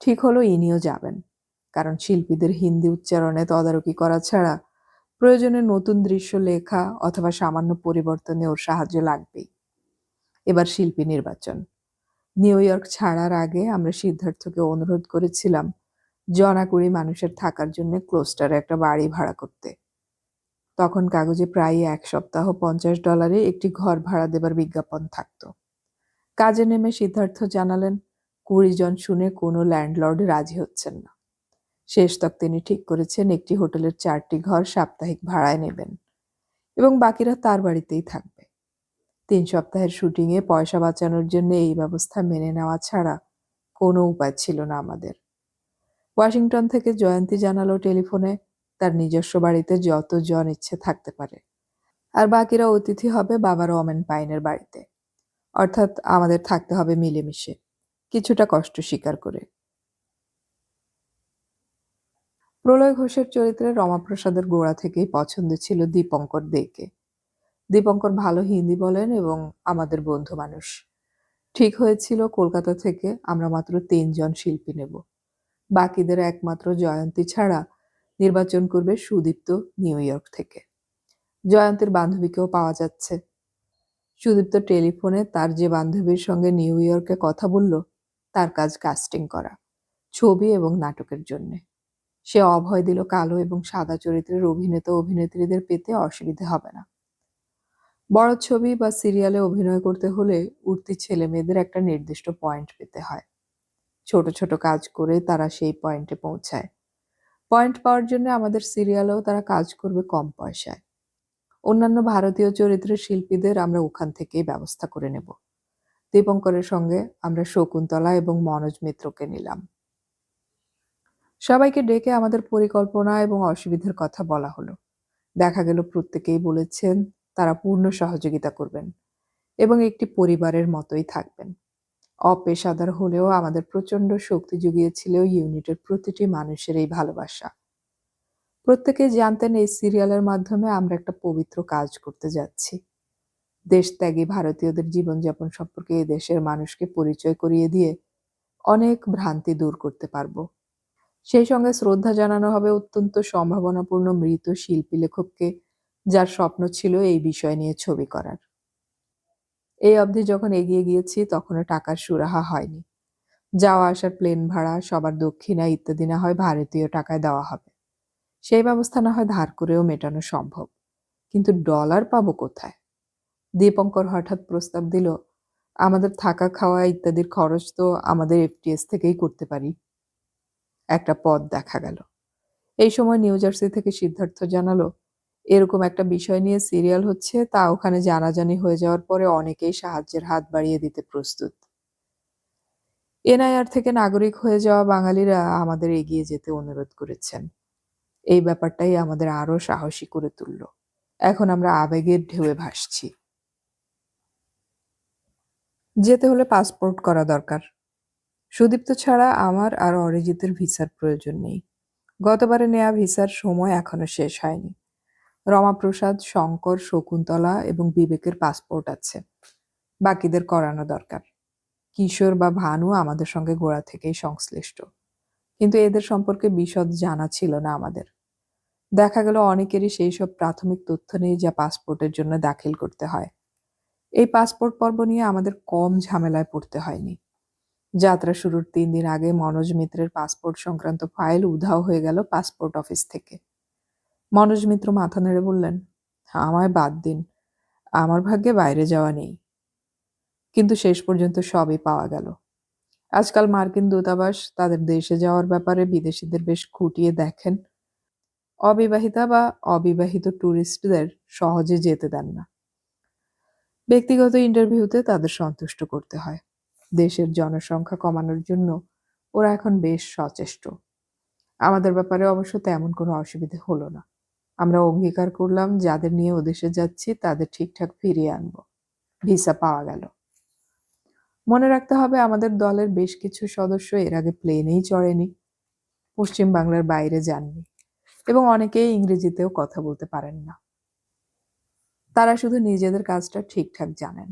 ঠিক হলো ইনিও যাবেন, কারণ শিল্পীদের হিন্দি উচ্চারণে তদারকি করা ছাড়া প্রয়োজনে নতুন দৃশ্য লেখা অথবা সামান্য পরিবর্তনে ওর সাহায্য লাগবেই। এবার শিল্পী নির্বাচন। নিউ ইয়র্ক ছাড়ার আগে আমরা সিদ্ধার্থকে অনুরোধ করেছিলাম জনাকুড়ি মানুষের থাকার জন্য ক্লোস্টারে একটা বাড়ি ভাড়া করতে। তখন কাগজে প্রায় 1 সপ্তাহ $50 একটি ঘর ভাড়া দেবার বিজ্ঞাপন থাকত। কাজে নেমে সিদ্ধার্থ জানালেন 20 জন শুনে কোনো ল্যান্ডলর্ড রাজি হচ্ছেন না। শেষতক তিনি ঠিক করেছেন একটি হোটেলের 4টি ঘর সাপ্তাহিক ভাড়ায় নেবেন এবং বাকিরা তার বাড়িতেই থাকবে। 3 সপ্তাহের শুটিংয়ে পয়সা বাঁচানোর জন্য এই ব্যবস্থা মেনে নেওয়া ছাড়া কোনো উপায় ছিল না আমাদের। ওয়াশিংটন থেকে জয়ন্তী জানালো টেলিফোনে তার নিজস্ব বাড়িতে যত জন ইচ্ছে থাকতে পারে, আর বাকিরা অতিথি হবে বাবার ওমেন পাইনের বাড়িতে। অর্থাৎ আমাদের থাকতে হবে মিলেমিশে, কিছুটা কষ্ট স্বীকার করে। প্রলয় ঘোষের চরিত্রে রমাপ্রসাদের গোড়া থেকেই পছন্দ ছিল দীপঙ্কর দেকে। দীপঙ্কর ভালো হিন্দি বলেন এবং আমাদের বন্ধু মানুষ। ঠিক হয়েছিল কলকাতা থেকে আমরা মাত্র 3 জন শিল্পী নেব। বাকিদের একমাত্র জয়ন্তী ছাড়া নির্বাচন করবে সুদীপ্ত নিউ ইয়র্ক থেকে। জয়ন্তীর বান্ধবীকেও পাওয়া যাচ্ছে। সুদীপ্ত টেলিফোনে তার যে বান্ধবীর সঙ্গে নিউ ইয়র্কে কথা বলল তার কাজ কাস্টিং করা, ছবি এবং নাটকের জন্যে। সে অভয় দিল কালো এবং সাদা চরিত্রের অভিনেতা অভিনেত্রীদের পেতে অসুবিধে হবে না। বড় ছবি বা সিরিয়ালে অভিনয় করতে হলে উঠতি ছেলে মেয়েদের একটা নির্দিষ্ট পয়েন্ট পেতে হয়। ছোট ছোট কাজ করে তারা সেই পয়েন্টে পৌঁছায়। পয়েন্ট পাওয়ার জন্য আমাদের সিরিয়ালেও তারা কাজ করবে কম পয়সায়। অন্যান্য ভারতীয় চরিত্রের শিল্পীদের আমরা ওখান থেকেই ব্যবস্থা করে নেব। দীপঙ্করের সঙ্গে আমরা শকুন্তলা এবং মনোজ মিত্রকে নিলাম। সবাইকে ডেকে আমাদের পরিকল্পনা এবং অসুবিধার কথা বলা হলো। দেখা গেল প্রত্যেকেই বলেছেন তারা পূর্ণ সহযোগিতা করবেন এবং একটি পরিবারের মতোই থাকবেন। অপেশাদার হলেও আমাদের প্রচণ্ড শক্তি জুগিয়েছিল ইউনিটের প্রতিটি মানুষের এই ভালোবাসা। প্রত্যেকেই জানতেন এই সিরিয়ালের মাধ্যমে আমরা একটা পবিত্র কাজ করতে যাচ্ছি। দেশত্যাগী ভারতীয়দের জীবনযাপন সম্পর্কে এই দেশের মানুষকে পরিচয় করিয়ে দিয়ে অনেক ভ্রান্তি দূর করতে পারবো। সেই সঙ্গে শ্রদ্ধা জানানো হবে অত্যন্ত সম্ভাবনাপূর্ণ মৃত শিল্পী লেখককে, যার স্বপ্ন ছিল এই বিষয় নিয়ে ছবি করার। এই অবধি যখন এগিয়ে গিয়েছি তখনও টাকার সুরাহা হয়নি। যাওয়া আসার প্লেন ভাড়া, সবার দক্ষিণা ইত্যাদি না হয় ভারতীয় টাকায় দেওয়া হবে। সেই ব্যবস্থা না হয় ধার করেও মেটানো সম্ভব, কিন্তু ডলার পাবো কোথায়? দীপঙ্কর হঠাৎ প্রস্তাব দিল, আমাদের থাকা খাওয়া ইত্যাদির খরচ তো আমাদের এফটিএস থেকেই করতে পারি। একটা পথ দেখা গেল। এই সময় নিউ জার্সি থেকে সিদ্ধার্থ জানালো, এরকম একটা বিষয় নিয়ে সিরিয়াল হচ্ছে, তা ওখানে জানাজানি হয়ে যাওয়ার পরে অনেকেই সাহায্যের হাত বাড়িয়ে দিতে প্রস্তুত। এনআইআর থেকে নাগরিক হয়ে যাওয়া বাঙালিরা আমাদের এগিয়ে যেতে অনুরোধ করেছেন। এই ব্যাপারটাই আমাদের আরো সাহসী করে তুলল। এখন আমরা আবেগের ঢেউয়ে ভাসছি। যেতে হলে পাসপোর্ট করা দরকার। সুদীপ্ত ছাড়া আমার আর অরিজিতের ভিসার প্রয়োজন নেই। গতবারে নেয়া ভিসার সময় এখনো শেষ হয়নি। রমাপ্রসাদ, শঙ্কর, শকুন্তলা এবং বিবেকের পাসপোর্ট আছে। বাকিদের করানো দরকার। কিশোর বা ভানু আমাদের সঙ্গে গোড়া থেকেই সংশ্লিষ্ট, কিন্তু এদের সম্পর্কে বিশদ জানা ছিল না আমাদের। দেখা গেল অনেকেরই সেই সব প্রাথমিক তথ্য নেই যা পাসপোর্টের জন্য দাখিল করতে হয়। এই পাসপোর্ট পর্ব নিয়ে আমাদের কম ঝামেলায় পড়তে হয়নি। যাত্রা শুরুর 3 দিন আগে মনোজ মিত্রের পাসপোর্ট সংক্রান্ত ফাইল উধাও হয়ে গেল পাসপোর্ট অফিস থেকে। মনোজ মিত্র মাথা নেড়ে বললেন, আমায় বাদ দিন, আমার ভাগ্যে বাইরে যাওয়া নেই। কিন্তু শেষ পর্যন্ত সবই পাওয়া গেল। আজকাল মার্কিন দূতাবাস তাদের দেশে যাওয়ার ব্যাপারে বিদেশিদের বেশ খুঁটিয়ে দেখেন। অবিবাহিতা বা অবিবাহিত ট্যুরিস্টদের সহজে যেতে দেন না। ব্যক্তিগত ইন্টারভিউতে তাদের সন্তুষ্ট করতে হয়। দেশের জনসংখ্যা কমানোর জন্য ওরা এখন বেশ সচেষ্ট। আমাদের ব্যাপারে অবশ্য তেমন কোনো অসুবিধে হলো না। আমরা অঙ্গীকার করলাম যাদের নিয়ে ওদেশে যাচ্ছি তাদের ঠিকঠাক ফিরিয়ে আনবো। ভিসা পাওয়া গেল। মনে রাখতে হবে আমাদের দলের বেশ কিছু সদস্য এর আগে প্লেনেই চড়েনি, পশ্চিম বাংলার বাইরে যাননি এবং অনেকেই ইংরেজিতেও কথা বলতে পারেন না। তারা শুধু নিজেদের কাজটা ঠিকঠাক জানেন।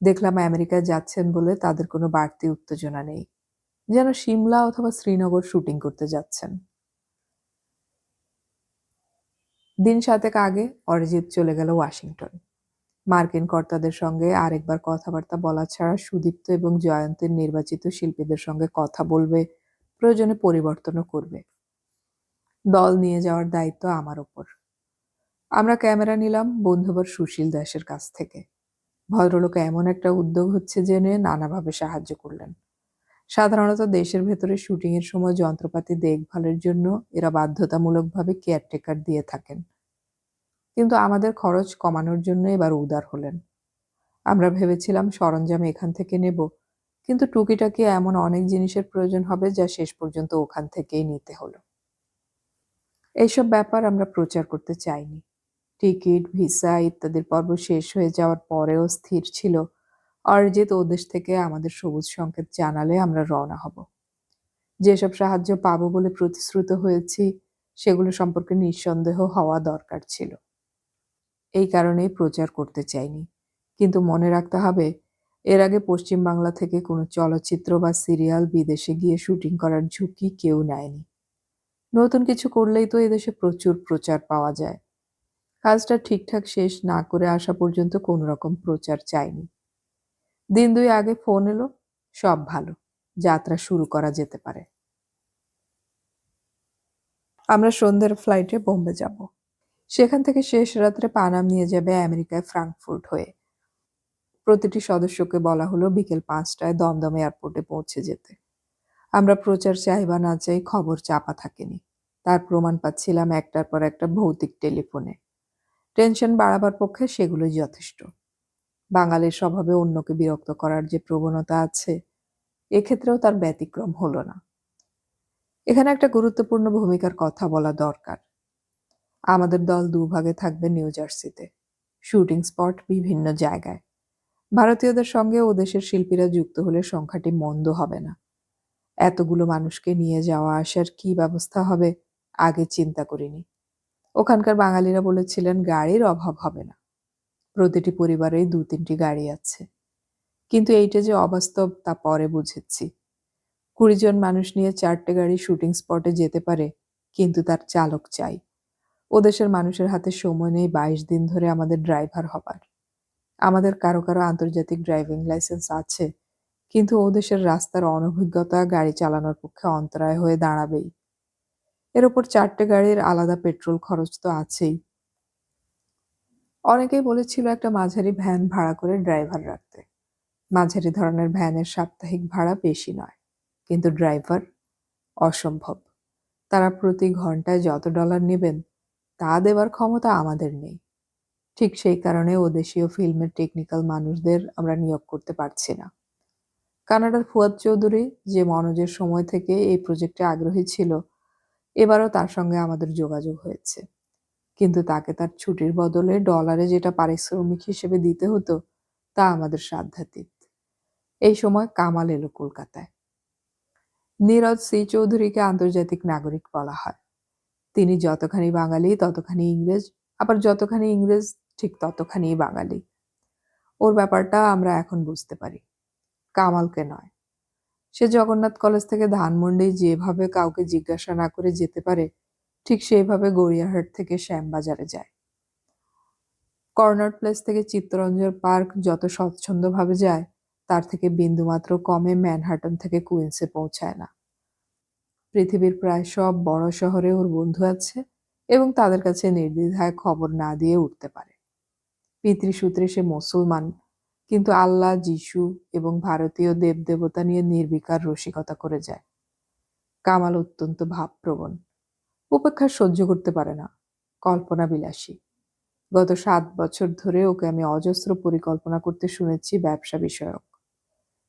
দেখলাম আমেরিকায় যাচ্ছেন বলে তাদের কোনো বাড়তি উত্তেজনা নেই, যেন সিমলা অথবা শ্রীনগর শুটিং করতে যাচ্ছেন। দিন 7 আগে অরিজিৎ চলে গেল ওয়াশিংটন। মার্কিন কর্তাদের সঙ্গে আরেকবার কথাবার্তা বলা ছাড়া সুদীপ্ত এবং জয়ন্তের নির্বাচিত শিল্পীদের সঙ্গে কথা বলবে, প্রয়োজনে পরিবর্তনও করবে। দল নিয়ে যাওয়ার দায়িত্ব আমার ওপর। আমরা ক্যামেরা নিলাম বন্ধুবর সুশীল দাসের কাছ থেকে। ভদ্রলোক এমন একটা উদ্যোগ হচ্ছে জেনে নানাভাবে সাহায্য করলেন। সাধারণত দেশের ভেতরে শুটিংয়ের সময় যন্ত্রপাতি দেখভালের জন্য এরা বাধ্যতামূলকভাবে কেয়ারটেকার দিয়ে থাকেন, কিন্তু আমাদের খরচ কমানোর জন্য এবার উদার হলেন। আমরা ভেবেছিলাম সরঞ্জাম এখান থেকে নেব, কিন্তু টুকিটাকি এমন অনেক জিনিসের প্রয়োজন হবে যা শেষ পর্যন্ত ওখান থেকেই নিতে হলো। এইসব ব্যাপার আমরা প্রচার করতে চাইনি। টিকিট, ভিসা ইত্যাদির পর্ব শেষ হয়ে যাওয়ার পরেও স্থির ছিল অরিজিৎ ওদেশ থেকে আমাদের সবুজ সংকেত জানালে আমরা রওনা হব। যেসব সাহায্য পাবো বলে প্রতিশ্রুত হয়েছি সেগুলো সম্পর্কে নিঃসন্দেহ হওয়া দরকার ছিল। এই কারণেই প্রচার করতে চাইনি, কিন্তু মনে রাখতে হবে এর আগে পশ্চিম বাংলা থেকে কোনো চলচ্চিত্র বা সিরিয়াল বিদেশে গিয়ে শুটিং করার ঝুঁকি কেউ নেয়নি। নতুন কিছু করলেই তো এদেশে প্রচুর প্রচার পাওয়া যায়। কাজটা ঠিকঠাক শেষ না করে আসা পর্যন্ত কোনো রকম প্রচার চাইনি। দিন 2 আগে ফোন এলো, সব ভালো, যাত্রা শুরু করা যেতে পারে। আমরা সন্ধ্যের ফ্লাইটে বোম্বে যাব। সেখান থেকে শেষ রাত্রে পানাম নিয়ে যাবে আমেরিকায় ফ্রাঙ্কফুর্ট হয়ে। প্রতিটি সদস্যকে বলা হলো বিকেল 5টায় দমদম এয়ারপোর্টে পৌঁছে যেতে। আমরা প্রচার চাই বা না চাই, খবর চাপা থাকেনি। তার প্রমাণ পাচ্ছিলাম একটার পর একটা ভৌতিক টেলিফোনে। টেনশন বাড়াবার পক্ষে সেগুলোই যথেষ্ট। বাঙালির স্বভাবে অন্যকে বিরক্ত করার যে প্রবণতা আছে, এক্ষেত্রেও তার ব্যতিক্রম হলো না। এখানে একটা গুরুত্বপূর্ণ ভূমিকার কথা বলা দরকার। আমাদের দল দুভাগে থাকবে নিউ জার্সিতে, শুটিং স্পট বিভিন্ন জায়গায়। ভারতীয়দের সঙ্গে ও দেশের শিল্পীরা যুক্ত হলে সংখ্যাটি মন্দ হবে না। এতগুলো মানুষকে নিয়ে যাওয়া আসার কি ব্যবস্থা হবে আগে চিন্তা করিনি। ওখানকার বাঙালিরা বলেছিলেন গাড়ির অভাব হবে না, প্রতিটি পরিবারেই 2-3টি গাড়ি আছে। কিন্তু এইটা যে অবাস্তব তা পরে বুঝেছি। 20 জন মানুষ নিয়ে 4টে গাড়ি শুটিং স্পটে যেতে পারে, কিন্তু তার চালক চাই। ও দেশের মানুষের হাতে সময় নেই 22 দিন ধরে আমাদের ড্রাইভার হবার। আমাদের কারো কারো আন্তর্জাতিক ড্রাইভিং লাইসেন্স আছে, কিন্তু ও দেশের রাস্তার অনভিজ্ঞতা গাড়ি চালানোর পক্ষে অন্তরায় হয়ে দাঁড়াবেই। এর ওপর 4টে গাড়ির আলাদা পেট্রোল খরচ তো আছেই। অনেকেই বলেছিল একটা মাঝারি ভ্যান ভাড়া করে ড্রাইভার রাখতে। মাঝারি ধরনের ভ্যানের সাপ্তাহিক ভাড়া বেশি নয়, কিন্তু ড্রাইভার অসম্ভব। তারা প্রতি ঘন্টায় যত ডলার নেবেন তা দেবার ক্ষমতা আমাদের নেই। ঠিক সেই কারণে ও দেশীয় ফিল্মের টেকনিক্যাল মানুষদের আমরা নিয়োগ করতে পারছি না। কানাডার ফুয়াদ চৌধুরী, যে মনোজের সময় থেকে এই প্রজেক্টে আগ্রহী ছিল, এবারও তার সঙ্গে আমাদের যোগাযোগ হয়েছে। কিন্তু তাকে তার ছুটির বদলে ডলারে যেটা পারিশ্রমিক হিসেবে দিতে হতো তা আমাদের সাধ্যাতীত। এই সময় কামাল এলো কলকাতায়। নীরজ সি চৌধুরীকে আন্তর্জাতিক নাগরিক বলা হয়। তিনি যতখানি বাঙালি ততখানি ইংরেজ, আবার যতখানি ইংরেজ ঠিক ততখানি বাঙালি। ওর ব্যাপারটা আমরা এখন বুঝতে পারি, কামালকে নয়। সে জগন্নাথ কলেজ থেকে ধানমন্ডি যেভাবে কাউকে জিজ্ঞাসা না করে যেতে পারে, ঠিক সেইভাবে গড়িয়াহাট থেকে শ্যামবাজারে যায়। কর্নাট প্লেস থেকে চিত্তরঞ্জন পার্ক যত স্বচ্ছন্দভাবে যায়, তার থেকে বিন্দুমাত্র কমে ম্যানহাটন থেকে কুইন্সে পৌঁছায় না। পৃথিবীর প্রায় সব বড় শহরে ওর বন্ধু আছে এবং তাদের কাছে নির্দ্বিধায় খবর না দিয়ে উঠতে পারে। পিতৃসূত্রে সে মুসলমান, কিন্তু আল্লাহ, যিশু এবং ভারতীয় দেবদেবতা নিয়ে নির্বিকার রসিকতা করে যায়। কামাল অত্যন্ত ভাবপ্রবণ, উপেক্ষা সহ্য করতে পারে না, কল্পনা বিলাসী। গত 7 বছর ধরে ওকে আমি অজস্র পরিকল্পনা করতে শুনেছি ব্যবসা বিষয়ক,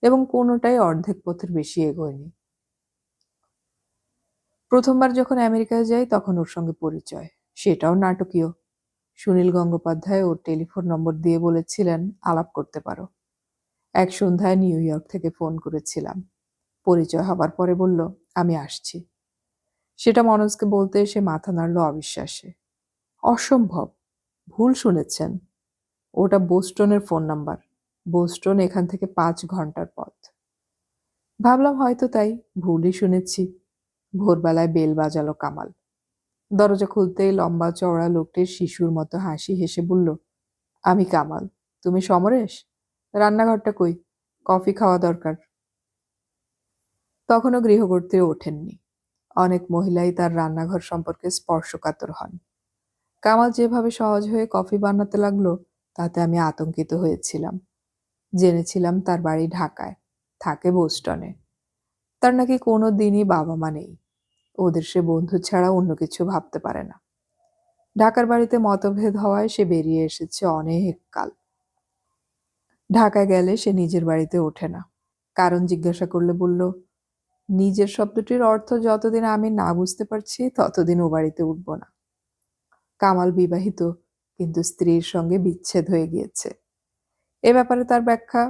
এবং কোনোটাই অর্ধেক পথের বেশি এগোয়নি। প্রথমবার যখন আমেরিকায় যাই তখন ওর সঙ্গে পরিচয়, সেটাও নাটকীয়। সুনীল গঙ্গোপাধ্যায় ওর টেলিফোন নম্বর দিয়ে বলেছিলেন আলাপ করতে পারো। এক সন্ধ্যায় নিউ ইয়র্ক থেকে ফোন করেছিলাম। পরিচয় হবার পরে বলল আমি আসছি। সেটা মনোজকে বলতে সে মাথা নাড়ল অবিশ্বাসে। অসম্ভব, ভুল শুনেছেন। ওটা বোস্টনের ফোন নাম্বার। বোস্টন এখান থেকে 5 ঘন্টার পথ। ভাবলাম হয়তো তাই, ভুলই শুনেছি। ভোরবেলায় বেল বাজালো কামাল। দরজা খুলতেই লম্বা চওড়া লোকটির শিশুর মতো হাসি হেসে বলল, আমি কামাল, তুমি সমরেশ? রান্নাঘরটা কই? কফি খাওয়া দরকার। তখনও গৃহকর্ত্রী ওঠেননি। অনেক মহিলাই তার রান্নাঘর সম্পর্কে স্পর্শকাতর হন। কামাল যেভাবে সহজ হয়ে কফি বানাতে লাগলো তাতে আমি আতঙ্কিত হয়েছিলাম। জেনেছিলাম তার বাড়ি ঢাকায়, থাকে বোস্টনে। তার নাকি কোনো দিনই বাবা মা নেই। ওদের সে বন্ধু ছাড়া অন্য কিছু ভাবতে পারে না। ঢাকার বাড়িতে মতভেদ হওয়ায় সে বেরিয়ে এসেছে অনেক কাল। ঢাকায় গেলে সে নিজের বাড়িতে ওঠে না। কারণ জিজ্ঞাসা করলে বলল, নিজের শব্দটির অর্থ যতদিন আমি না বুঝতে পারছি ততদিন ও বাড়িতে উঠব না। কামাল বিবাহিত, কিন্তু স্ত্রীর সঙ্গে বিচ্ছেদ হয়ে গিয়েছে। এ ব্যাপারে তার ব্যাখ্যা,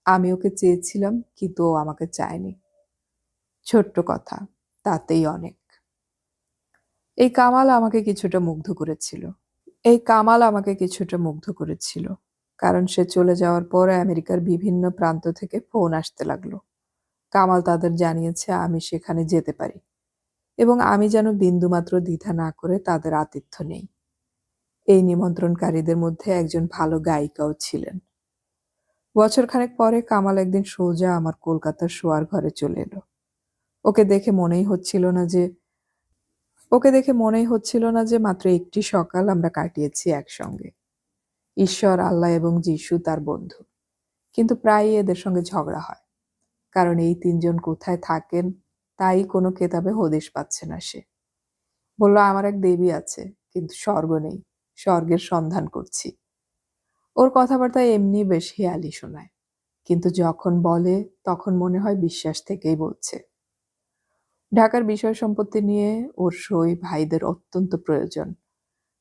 আমি ওকে চেয়েছিলাম কিন্তু ও আমাকে চায়নি। ছোট্ট কথা, তাতেই অনেক। এই কামাল আমাকে কিছুটা মুগ্ধ করেছিল। কারণ সে চলে যাওয়ার পর আমেরিকার বিভিন্ন প্রান্ত থেকে ফোন আসতে লাগলো। কামাল তাদের জানিয়েছে আমি সেখানে যেতে পারি এবং আমি যেন বিন্দুমাত্র দ্বিধা না করে তাদের আতিথ্য নেই। এই নিমন্ত্রণকারীদের মধ্যে একজন ভালো গায়িকাও ছিলেন। বছরখানেক পরে কামাল একদিন সোজা আমার কলকাতার শোয়ার ঘরে চলে এলো। ওকে দেখে মনেই হচ্ছিল না যে মাত্র একটি সকাল আমরা কাটিয়েছি একসঙ্গে। ঈশ্বর, আল্লাহ এবং যিশু তার বন্ধু, কিন্তু প্রায়ই এদের সঙ্গে ঝগড়া হয়। কারণ এই 3 জন কোথায় থাকেন তাই কোনো কেতাবে হদিশ পাচ্ছে না সে। বলল, আমার এক দেবী আছে, কিন্তু স্বর্গ নেই। স্বর্গের সন্ধান করছি। ওর কথাবার্তা এমনি বেশ হেয়ালি শোনায়, কিন্তু যখন বলে তখন মনে হয় বিশ্বাস থেকেই বলছে। ঢাকার বিষয় সম্পত্তি নিয়ে ওর সই ভাইদের অত্যন্ত প্রয়োজন,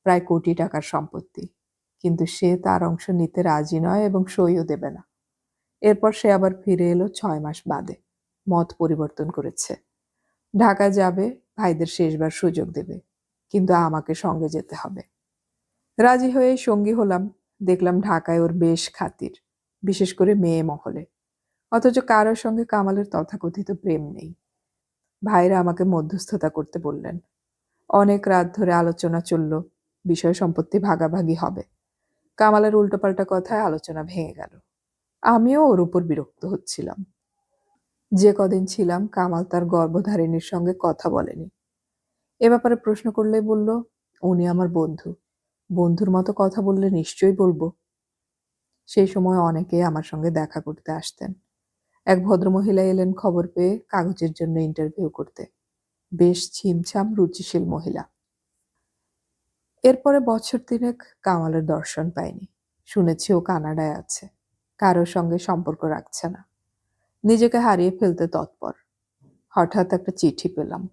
প্রায় কোটি টাকার সম্পত্তি, কিন্তু সে তার অংশ নিতে রাজি নয় এবং সইও দেবে না। এরপর সে আবার ফিরে এলো 6 মাস বাদে, মত পরিবর্তন করেছে। ঢাকা যাবে, ভাইদের শেষবার সুযোগ দেবে, কিন্তু আমাকে সঙ্গে যেতে হবে। রাজি হয়ে সঙ্গী হলাম। দেখলাম ঢাকায় ওর বেশ খাতির, বিশেষ করে মেয়ে মহলে। অথচ কারোর সঙ্গে কামালের তথাকথিত প্রেম নেই। ভাইরা আমাকে মধ্যস্থতা করতে বললেন। অনেক রাত ধরে আলোচনা চলল, বিষয় সম্পত্তি ভাগাভাগি হবে। কামালের উল্টোপাল্টা কথায় আলোচনা ভেঙে গেল। আমিও ওর উপর বিরক্ত হচ্ছিলাম। যে কদিন ছিলাম, কামাল তার গর্ভধারিণীর সঙ্গে কথা বলেনি। এ ব্যাপারে প্রশ্ন করলেই বলল, উনি আমার বন্ধু, বন্ধুর মতো কথা বললে নিশ্চয়ই বলবো। সেই সময় অনেকে আমার সঙ্গে দেখা করতে আসতেন। এক ভদ্রমহিলা এলেন খবর পেয়ে কাগজের জন্য ইন্টারভিউ করতে। বেশ ছিমছাম রুচিশীল মহিলা। এরপরে বছর তিনেক কামালের দর্শন পাইনি। শুনেছি ও কানাডায় আছে, কারোর সঙ্গে সম্পর্ক রাখছে না, নিজেকে হারিয়ে ফেলতে তৎপর। হঠাৎ একটা চিঠি পেলাম।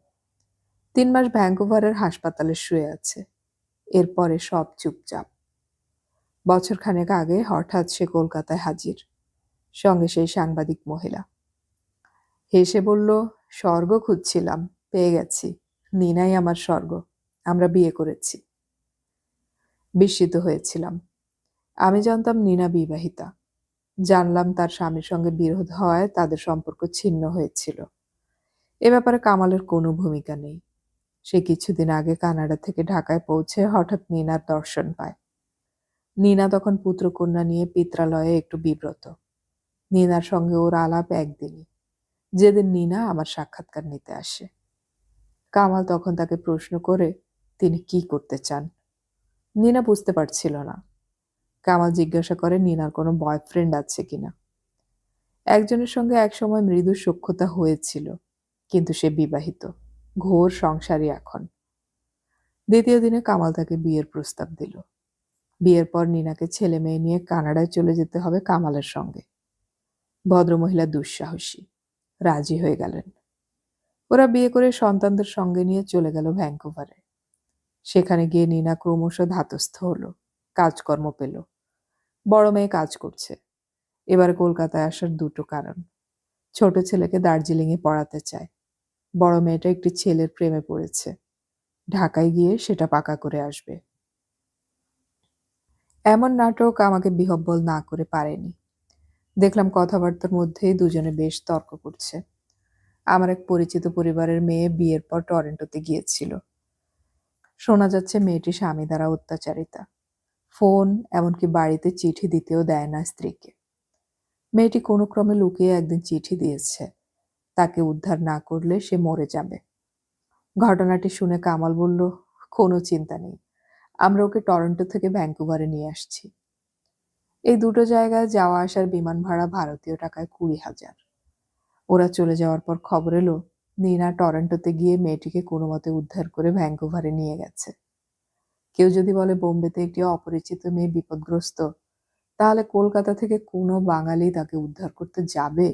3 মাস ভ্যাঙ্কুভারের হাসপাতালে শুয়ে আছে। এরপরে সব চুপচাপ। বছরখানেক আগে হঠাৎ সে কলকাতায় হাজির, সঙ্গে সেই সাংবাদিক মহিলা। হেসে বলল, স্বর্গ খুঁজছিলাম, পেয়ে গেছি। নিনাই আমার স্বর্গ, আমরা বিয়ে করেছি। বিস্মিত হয়েছিলাম। আমি জানতাম নিনা বিবাহিতা, জানলাম তার স্বামীর সঙ্গে বিরোধ হওয়ায় তাদের সম্পর্ক ছিন্ন হয়েছিল। এ ব্যাপারে কামালের কোনো ভূমিকা নেই। সে কিছুদিন আগে কানাডা থেকে ঢাকায় পৌঁছে হঠাৎ নিনার দর্শন পায়। নিনা তখন পুত্রকন্যা নিয়ে পিত্রালয়ে একটু বিব্রত। নিনার সঙ্গে ওর আলাপ একদিনই, যেদিন নিনা আমার সাক্ষাৎকার নিতে আসে। কামাল তখন তাকে প্রশ্ন করে তিনি কি করতে চান। নিনা বুঝতে পারছিল না। কামাল জিজ্ঞাসা করে নিনার কোনো বয়ফ্রেন্ড আছে কিনা। একজনের সঙ্গে একসময় মৃদু সখ্যতা হয়েছিল, কিন্তু সে বিবাহিত, ঘোর সংসারী এখন। দ্বিতীয় দিনে কামাল তাকে বিয়ের প্রস্তাব দিল। বিয়ের পর নিনাকে ছেলে মেয়ে নিয়ে কানাডায় চলে যেতে হবে কামালের সঙ্গে। ভদ্রমহিলা দুঃসাহসী, রাজি হয়ে গেলেন। ওরা বিয়ে করে সন্তানদের সঙ্গে নিয়ে চলে গেল ভ্যাঙ্কুভারে। সেখানে গিয়ে নিনা ক্রমশ ধাতস্থ হলো, কাজকর্ম পেল। বড় মেয়ে কাজ করছে। এবার কলকাতায় আসার দুটো কারণ। ছোট ছেলেকে দার্জিলিংয়ে পড়াতে চায়। বড় মেয়েটা একটি ছেলের প্রেমে পড়েছে। ঢাকায় গিয়ে সেটা পাকা করে আসবে। এমন নাটক আমাকে বিহব্বল না করে পারেনি। দেখলাম কথাবার্তার মধ্যেই দুজনে বেশ তর্ক করছে। আমার এক পরিচিত পরিবারের মেয়ে বিয়ের পর টরন্টোতে গিয়েছিল। শোনা যাচ্ছে মেয়েটি স্বামী দ্বারা অত্যাচারিতা। ফোন, এমনকি বাড়িতে চিঠি দিতেও দেয় না স্ত্রীকে। মেয়েটি কোনো ক্রমে লুকিয়ে একদিন চিঠি দিয়েছে, তাকে উদ্ধার না করলে সে মরে যাবে। ঘটনাটি শুনে কামাল বলল, কোনো চিন্তা নেই, আমরা ওকে টরন্টো থেকে ভ্যাঙ্কুভারে নিয়ে আসছি। এই দুটো জায়গায় যাওয়া আসার বিমান ভাড়া ভারতীয় টাকায় 20,000। ওরা চলে যাওয়ার পর খবর এলো নিনা টরন্টোতে গিয়ে মেয়েটিকে কোনো মতে উদ্ধার করে ভ্যাঙ্কুভারে নিয়ে গেছে। কেউ যদি বলে বোম্বেতে একটি অপরিচিত মেয়ে বিপদগ্রস্ত, তাহলে কলকাতা থেকে কোনো বাঙালি তাকে উদ্ধার করতে যাবে?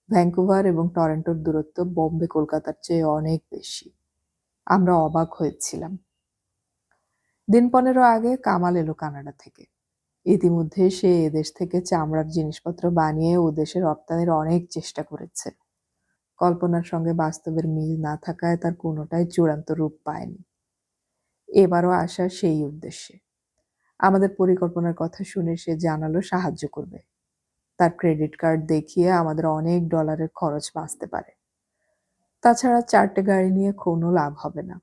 ভ্যাঙ্কুভার এবং টরন্টোর দূরত্ব বোম্বে কলকাতার চেয়ে অনেক বেশি। আমরা অবাক হয়েছিলাম। দিন 15 আগে কামাল এলো কানাডা থেকে। ইতিমধ্যে সে এদেশ থেকে চামড়ার জিনিসপত্র বানিয়ে ও দেশে রপ্তানির অনেক চেষ্টা করেছে। কল্পনার সঙ্গে বাস্তবের মিল না থাকায় তার কোনোটাই চূড়ান্ত রূপ পায়নি। এবারও আসা সেই উদ্দেশ্যে। আমাদের পরিকল্পনার কথা শুনে সে জানালো সাহায্য করবে। তার ক্রেডিট কার্ড দেখিয়ে আমাদের অনেক ডলারের খরচ বাঁচতে পারে। তাছাড়া 4টে গাড়ি নিয়ে কোনো লাভ হবে না।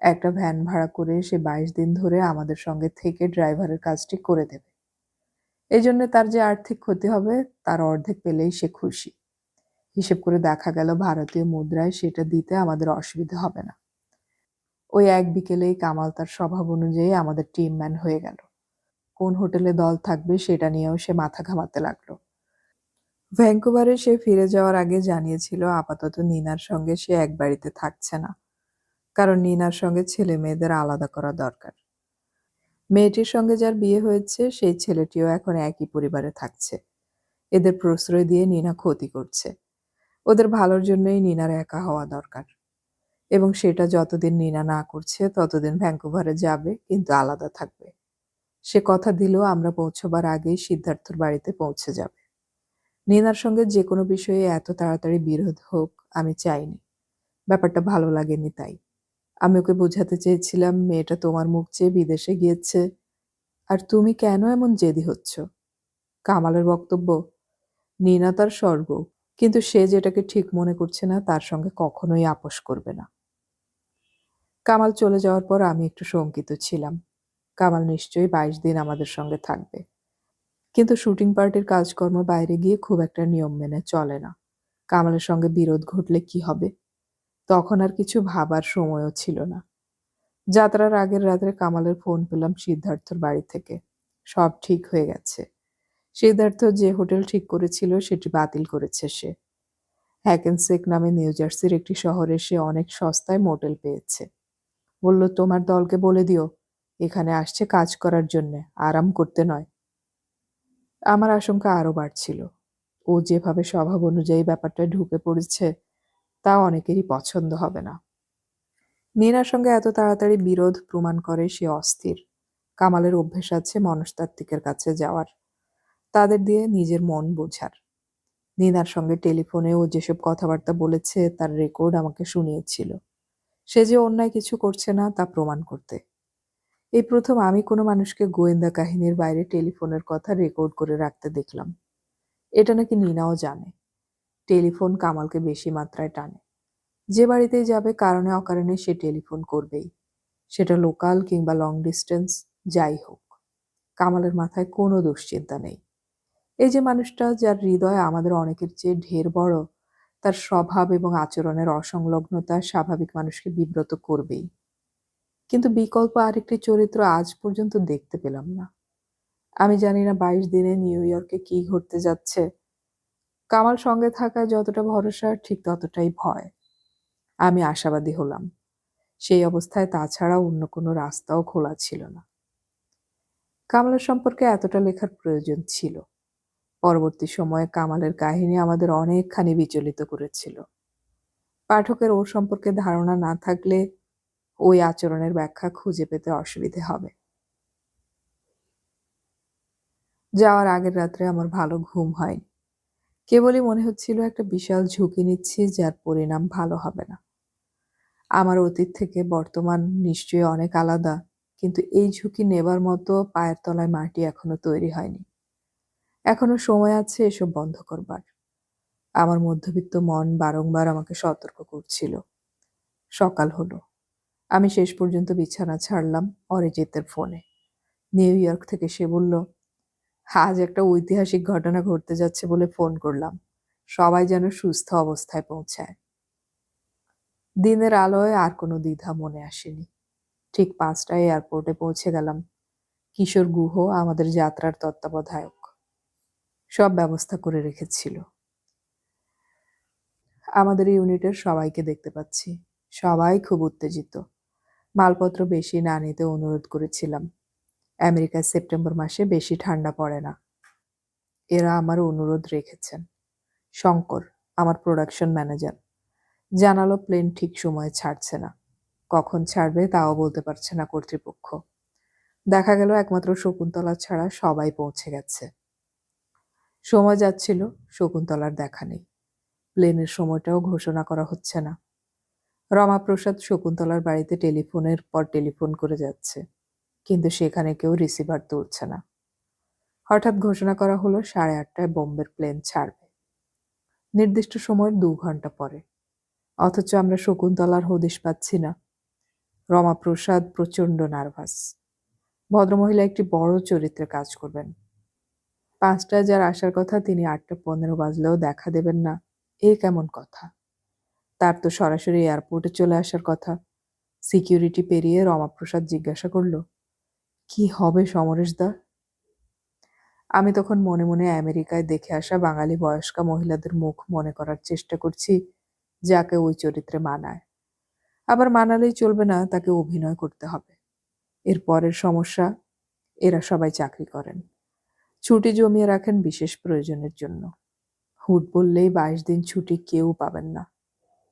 একটা ভ্যান ভাড়া করে সে 22 দিন ধরে আমাদের সঙ্গে থেকে ড্রাইভারের কাজটি করে দেবে। এই জন্য তার যে আর্থিক ক্ষতি হবে তার অর্ধেক পেলেই সে খুশি। হিসেব করে দেখা গেল ভারতীয় মুদ্রায় সেটা দিতে আমাদের অসুবিধা হবে না। ওই এক বিকেলেই কামাল তার স্বভাব অনুযায়ী আমাদের টিম ম্যান হয়ে গেল। কোন হোটেলে দল থাকবে সেটা নিয়েও সে মাথা ঘামাতে লাগলো। ভ্যাঙ্কুভারে সে ফিরে যাওয়ার আগে জানিয়েছিল আপাতত নিনার সঙ্গে সে এক বাড়িতে থাকছে না। কারণ নিনার সঙ্গে ছেলে মেয়েদের আলাদা করা দরকার। মেয়েটির সঙ্গে যার বিয়ে হয়েছে সেই ছেলেটিও এখন একই পরিবারে থাকছে। এদের প্রশ্রয় দিয়ে নিনা ক্ষতি করছে। ওদের ভালোর জন্যই নিনার একা হওয়া দরকার, এবং সেটা যতদিন নিনা না করছে ততদিন ভ্যাঙ্কুভারে যাবে, কিন্তু আলাদা থাকবে। সে কথা দিল আমরা পৌঁছবার আগেই সিদ্ধার্থর বাড়িতে পৌঁছে যাবে। নিনার সঙ্গে যে কোনো বিষয়ে এত তাড়াতাড়ি বিরোধ হোক আমি চাইনি। ব্যাপারটা ভালো লাগেনি তাই। আমি ওকে বোঝাতে চেয়েছিলাম, মেয়েটা তোমার মুখ চেয়ে বিদেশে গিয়েছে, আর তুমি কেন এমন জেদি হচ্ছ? কামালের বক্তব্য, নিনা তার স্বর্গ, কিন্তু সে যেটাকে ঠিক মনে করছে না তার সঙ্গে কখনোই আপোষ করবে না। কামাল চলে যাওয়ার পর আমি একটু শঙ্কিত ছিলাম। কামাল নিশ্চয়ই 22 দিন আমাদের সঙ্গে থাকবে, কিন্তু শুটিং পার্টির কাজকর্ম বাইরে গিয়ে খুব একটা নিয়ম মেনে চলে না। কামালের সঙ্গে বিরোধ ঘটলে কি হবে? তখন আর কিছু ভাবার সময়ও ছিল না। যাত্রার আগের রাত্রে কামালের ফোন পেলাম সিদ্ধার্থর বাড়ি থেকে। সব ঠিক হয়ে গেছে। সিদ্ধার্থ যে হোটেল ঠিক করেছিল সেটি বাতিল করেছে সে। হ্যাকেনসেক নামে নিউ জার্সির একটি শহরে সে অনেক সস্তায় মোটেল পেয়েছে। বলল, তোমার দলকে বলে দিও এখানে আসছে কাজ করার জন্যে, আরাম করতে নয়। আমার আশঙ্কা আরো বাড়ছিল। ও যেভাবে স্বভাব অনুযায়ী ব্যাপারটা ঢুকে পড়েছে তা অনেকেরই পছন্দ হবে না। নীনার সঙ্গে এত তাড়াতাড়ি বিরোধ প্রমাণ করে সে অস্থির। কামালের অভ্যেস আছে মনস্তাত্ত্বিকের কাছে যাওয়ার, তাদের দিয়ে নিজের মন বোঝার। নীনার সঙ্গে টেলিফোনে ও যেসব কথাবার্তা বলেছে তার রেকর্ড আমাকে শুনিয়েছিল। সে যে অন্যায় কিছু করছে না তা প্রমাণ করতে। এই প্রথম আমি কোনো মানুষকে গোয়েন্দা কাহিনীর বাইরে টেলিফোনের কথা রেকর্ড করে রাখতে দেখলাম। এটা নাকি নীনাও জানে। টেলিফোন কামালকে বেশি মাত্রায় টানে। যে বাড়িতেই যাবে কারণে অকারণে সে টেলিফোন করবেই, সেটা লোকাল কিংবা লং ডিস্টেন্স যাই হোক। কামালের মাথায় কোনো দুশ্চিন্তা নেই। এই যে মানুষটা, যার হৃদয় আমাদের অনেকের চেয়ে ঢের বড়, তার স্বভাব এবং আচরণের অসংলগ্নতা স্বাভাবিক মানুষকে বিব্রত করবেই। কিন্তু বিকল্প আরেকটি চরিত্র আজ পর্যন্ত দেখতে পেলাম না। আমি জানি না 22 দিনে নিউ ইয়র্কে কি ঘটতে যাচ্ছে। কামাল সঙ্গে থাকায় যতটা ভরসা ঠিক ততটাই ভয়। আমি আশাবাদী হলাম। সেই অবস্থায় তাছাড়া অন্য কোনো রাস্তাও খোলা ছিল না। কামালের সম্পর্কে এতটা লেখার প্রয়োজন ছিল। পরবর্তী সময়ে কামালের কাহিনী আমাদের অনেকখানি বিচলিত করেছিল। পাঠকের ওর সম্পর্কে ধারণা না থাকলে ওই আচরণের ব্যাখ্যা খুঁজে পেতে অসুবিধে হবে। যাওয়ার আগের রাত্রে আমার ভালো ঘুম হয়নি। কেবলই মনে হচ্ছিল একটা বিশাল ঝুঁকি নিচ্ছি যার পরিণাম ভালো হবে না। আমার অতীত থেকে বর্তমান নিশ্চয়ই অনেক আলাদা, কিন্তু এই ঝুঁকি নেবার মতো পায়ের তলায় মাটি এখনো তৈরি হয়নি। এখনো সময় আছে এসব বন্ধ করবার। আমার মধ্যবিত্ত মন বারংবার আমাকে সতর্ক করছিল। সকাল হলো। আমি শেষ পর্যন্ত বিছানা ছাড়লাম অরিজিতের ফোনে। নিউ ইয়র্ক থেকে সে বলল, আজ একটা ঐতিহাসিক ঘটনা ঘটতে যাচ্ছে বলে ফোন করলাম, সবাই যেন সুস্থ অবস্থায় পৌঁছায়। দিনের আলোয় আর কোনো দ্বিধা মনে আসেনি। ঠিক 5টায় এয়ারপোর্টে পৌঁছে গেলাম। কিশোর গুহ আমাদের যাত্রার তত্ত্বাবধায়ক। সব ব্যবস্থা করে রেখেছিল। আমাদের ইউনিটের সবাইকে দেখতে পাচ্ছি। সবাই খুব উত্তেজিত। মালপত্র বেশি না নিতে অনুরোধ করেছিলাম। আমেরিকায় সেপ্টেম্বর মাসে বেশি ঠান্ডা পড়ে না। এরা আমার অনুরোধ রেখেছেন। শঙ্কর, আমার প্রোডাকশন ম্যানেজার, জানালো প্লেন ঠিক সময়ে ছাড়ছে না। কখন ছাড়বে তাও বলতে পারছে না কর্তৃপক্ষ। দেখা গেল একমাত্র শকুন্তলা ছাড়া সবাই পৌঁছে গেছে। সময় যাচ্ছিল, শকুন্তলার দেখা নেই। প্লেনের সময়টাও ঘোষণা করা হচ্ছে না। রমাপ্রসাদ শকুন্তলার বাড়িতে টেলিফোনের পর টেলিফোন করে যাচ্ছে, কিন্তু সেখানে কেউ রিসিভার তুলছে না। হঠাৎ ঘোষণা করা হলো 8:30টায় বোম্বের প্লেন ছাড়বে, নির্দিষ্ট সময়ের 2 ঘন্টা পরে। অথচ আমরা শকুন্তলার হদিশ পাচ্ছি না। রমাপ্রসাদ প্রচণ্ড নার্ভাস। ভদ্রমহিলা একটি বড় চরিত্রে কাজ করবেন। 5টায় যার আসার কথা তিনি 8:15 বাজলেও দেখা দেবেন না, এ কেমন কথা? তার তো সরাসরি এয়ারপোর্টে চলে আসার কথা। সিকিউরিটি পেরিয়ে রমাপ্রসাদ জিজ্ঞাসা করল, কি হবে সমরেশদা? আমি তখন মনে মনে আমেরিকায় দেখে আসা বাঙালি বয়স্কা মহিলাদের মুখ মনে করার চেষ্টা করছি, যাকে ওই চরিত্রে মানায়। আবার মানালেই চলবে না, তাকে অভিনয় করতে হবে। এর পরের সমস্যা, এরা সবাই চাকরি করেন, ছুটি জমিয়ে রাখেন বিশেষ প্রয়োজনের জন্য। হুট বললেই 22 দিন ছুটি কেউ পাবেন না।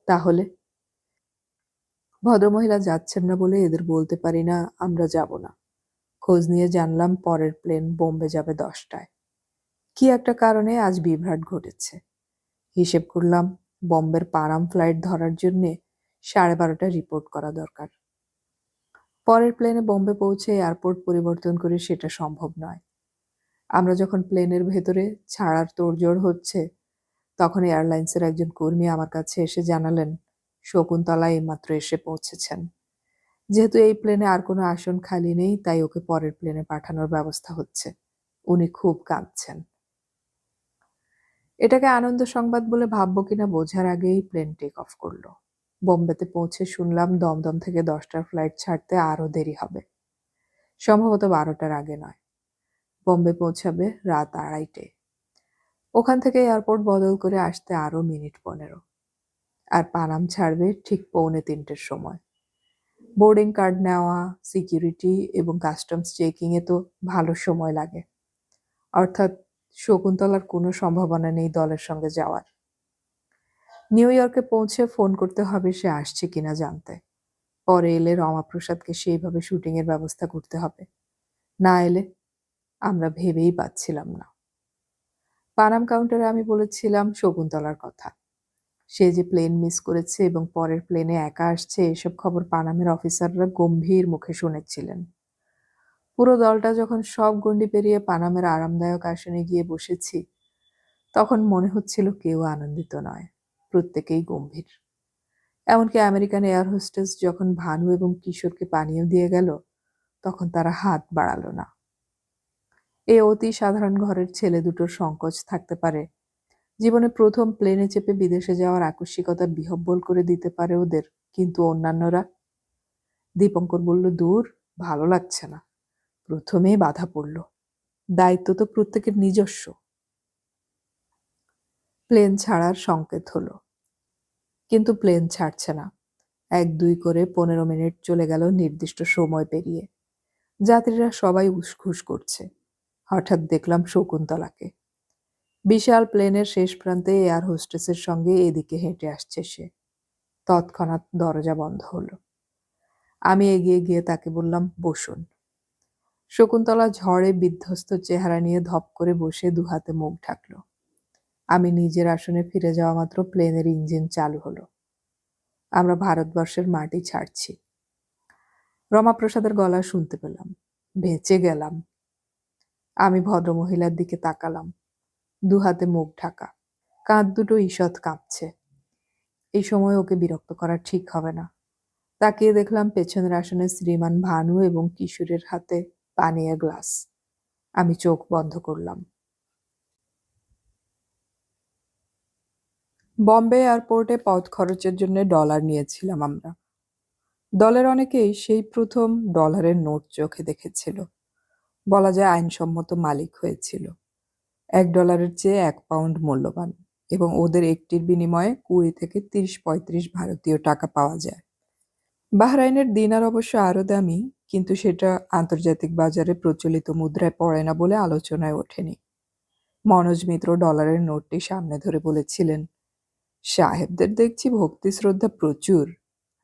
তাহলে ভদ্রমহিলা যাচ্ছেন না বলে এদের বলতে পারি না আমরা যাব না। খোঁজ নিয়ে জানলাম পরের প্লেন বোম্বে যাবে 10টায়। কি একটা কারণে আজ বিভ্রাট ঘটেছে। হিসেব করলাম বম্বের পারাম ফ্লাইট ধরার জন্যে 12:30টায় রিপোর্ট করা দরকার। পরের প্লেনে বোম্বে পৌঁছে এয়ারপোর্ট পরিবর্তন করে সেটা সম্ভব নয়। আমরা যখন প্লেনের ভেতরে ছাড়ার তোড়জোড় হচ্ছে, তখন এয়ারলাইন্সের একজন কর্মী আমার কাছে এসে জানালেন শকুন্তলা এইমাত্র এসে পৌঁছেছেন। যেহেতু এই প্লেনে আর কোনো আসন খালি নেই, তাই ওকে পরের প্লেনে পাঠানোর ব্যবস্থা হচ্ছে। উনি খুব কাঁদছেন। এটাকে আনন্দ সংবাদ বলে ভাববো কিনা বোঝার আগেই প্লেন টেক অফ করলো। বোম্বেতে পৌঁছে শুনলাম দমদম থেকে 10টার ফ্লাইট ছাড়তে আরও দেরি হবে, সম্ভবত 12টার আগে নয়। বোম্বে পৌঁছাবে রাত 2:30টায়। ওখান থেকে এয়ারপোর্ট বদল করে আসতে আরও মিনিট 15। আর পানাম ছাড়বে ঠিক 2:45-র সময়। বোর্ডিং কার্ড নেওয়া, সিকিউরিটি এবং কাস্টমস চেকিংয়ে তো ভালো সময় লাগে। অর্থাৎ শকুন্তলার কোনো সম্ভাবনা নেই দলের সঙ্গে যাওয়ার। নিউ ইয়র্কে পৌঁছে ফোন করতে হবে সে আসছে কিনা জানতে। পরে এলে রমাপ্রসাদকে সেইভাবে শুটিংয়ের ব্যবস্থা করতে হবে। না এলে আমরা ভেবেই পাচ্ছিলাম না। পানাম কাউন্টারে আমি বলেছিলাম শকুন্তলার কথা। সে যে প্লেন মিস করেছে এবং পরের প্লেনে একা আসছে, এসব খবর পানামের অফিসাররা গম্ভীর মুখে শুনেছিলেন। পুরো দলটা যখন সব গণ্ডি পেরিয়ে পানামের আরামদায়ক আসনে গিয়ে বসেছি, তখন মনে হচ্ছিল কেউ আনন্দিত নয়, প্রত্যেকেই গম্ভীর। এমনকি আমেরিকান এয়ার হোস্টেস যখন ভানু এবং কিশোরকে পানীয় দিয়ে গেল, তখন তারা হাত বাড়ালো না। এই অতি সাধারণ ঘরের ছেলে দুটোর সংকোচ থাকতে পারে, জীবনে প্রথম প্লেনে চেপে বিদেশে যাওয়ার আকস্মিকতা বিহ্বল করে দিতে পারে ওদের, কিন্তু অন্যান্যরা? দীপঙ্কর বলল, দূর, ভালো লাগছে না। প্রথমেই বাধা পড়ল। দায়িত্ব তো প্রত্যেকের নিজস্ব। প্লেন ছাড়ার সংকেত হলো, কিন্তু প্লেন ছাড়ছে না। 1-2 করে 15 মিনিট চলে গেল নির্দিষ্ট সময় পেরিয়ে। যাত্রীরা সবাই উসখুস করছে। হঠাৎ দেখলাম শকুন্তলাকে। বিশাল প্লেনের শেষ প্রান্তে এয়ার হোস্টেসের সঙ্গে এদিকে হেঁটে আসছে সে। তৎক্ষণাৎ দরজা বন্ধ হলো। আমি এগিয়ে গিয়ে তাকে বললাম, বসুন। শকুন্তলা ঝড়ে বিধ্বস্ত চেহারা নিয়ে ধপ করে বসে দুহাতে মুখ ঢাকল। আমি নিজের আসনে ফিরে যাওয়া মাত্র প্লেনের ইঞ্জিন চালু হলো। আমরা ভারতবর্ষের মাটি ছাড়ছি। রমাপ্রসাদের গলা শুনতে পেলাম, বেঁচে গেলাম। আমি ভদ্রমহিলার দিকে তাকালাম, দুহাতে মুখ ঢাকা, কাঁধ দুটো ঈষৎ কাঁপছে। এই সময় ওকে বিরক্ত করা ঠিক হবে না। তাকিয়ে দেখলাম পেছনের আসনে শ্রীমান ভানু এবং কিশোরের হাতে পানীয় গ্লাস। আমি চোখ বন্ধ করলাম। বম্বে এয়ারপোর্টে পথ খরচের জন্য ডলার নিয়েছিলাম আমরা। দলের অনেকেই সেই প্রথম ডলারের নোট চোখে দেখেছিল। বলা যায় আইনসম্মত মালিক হয়েছিল। $1 চেয়ে 1 পাউন্ড মূল্যবান, এবং ওদের একটির বিনিময়ে 20 থেকে 30-35 ভারতীয় টাকা পাওয়া যায়। বাহরাইনের দিনার অবশ্য আরও দামি, কিন্তু সেটা আন্তর্জাতিক বাজারে প্রচলিত মুদ্রায় পড়ে না বলে আলোচনায় ওঠেনি। মনোজ মিত্র ডলারের নোটটি সামনে ধরে বলেছিলেন, সাহেবদের দেখছি ভক্তি শ্রদ্ধা প্রচুর।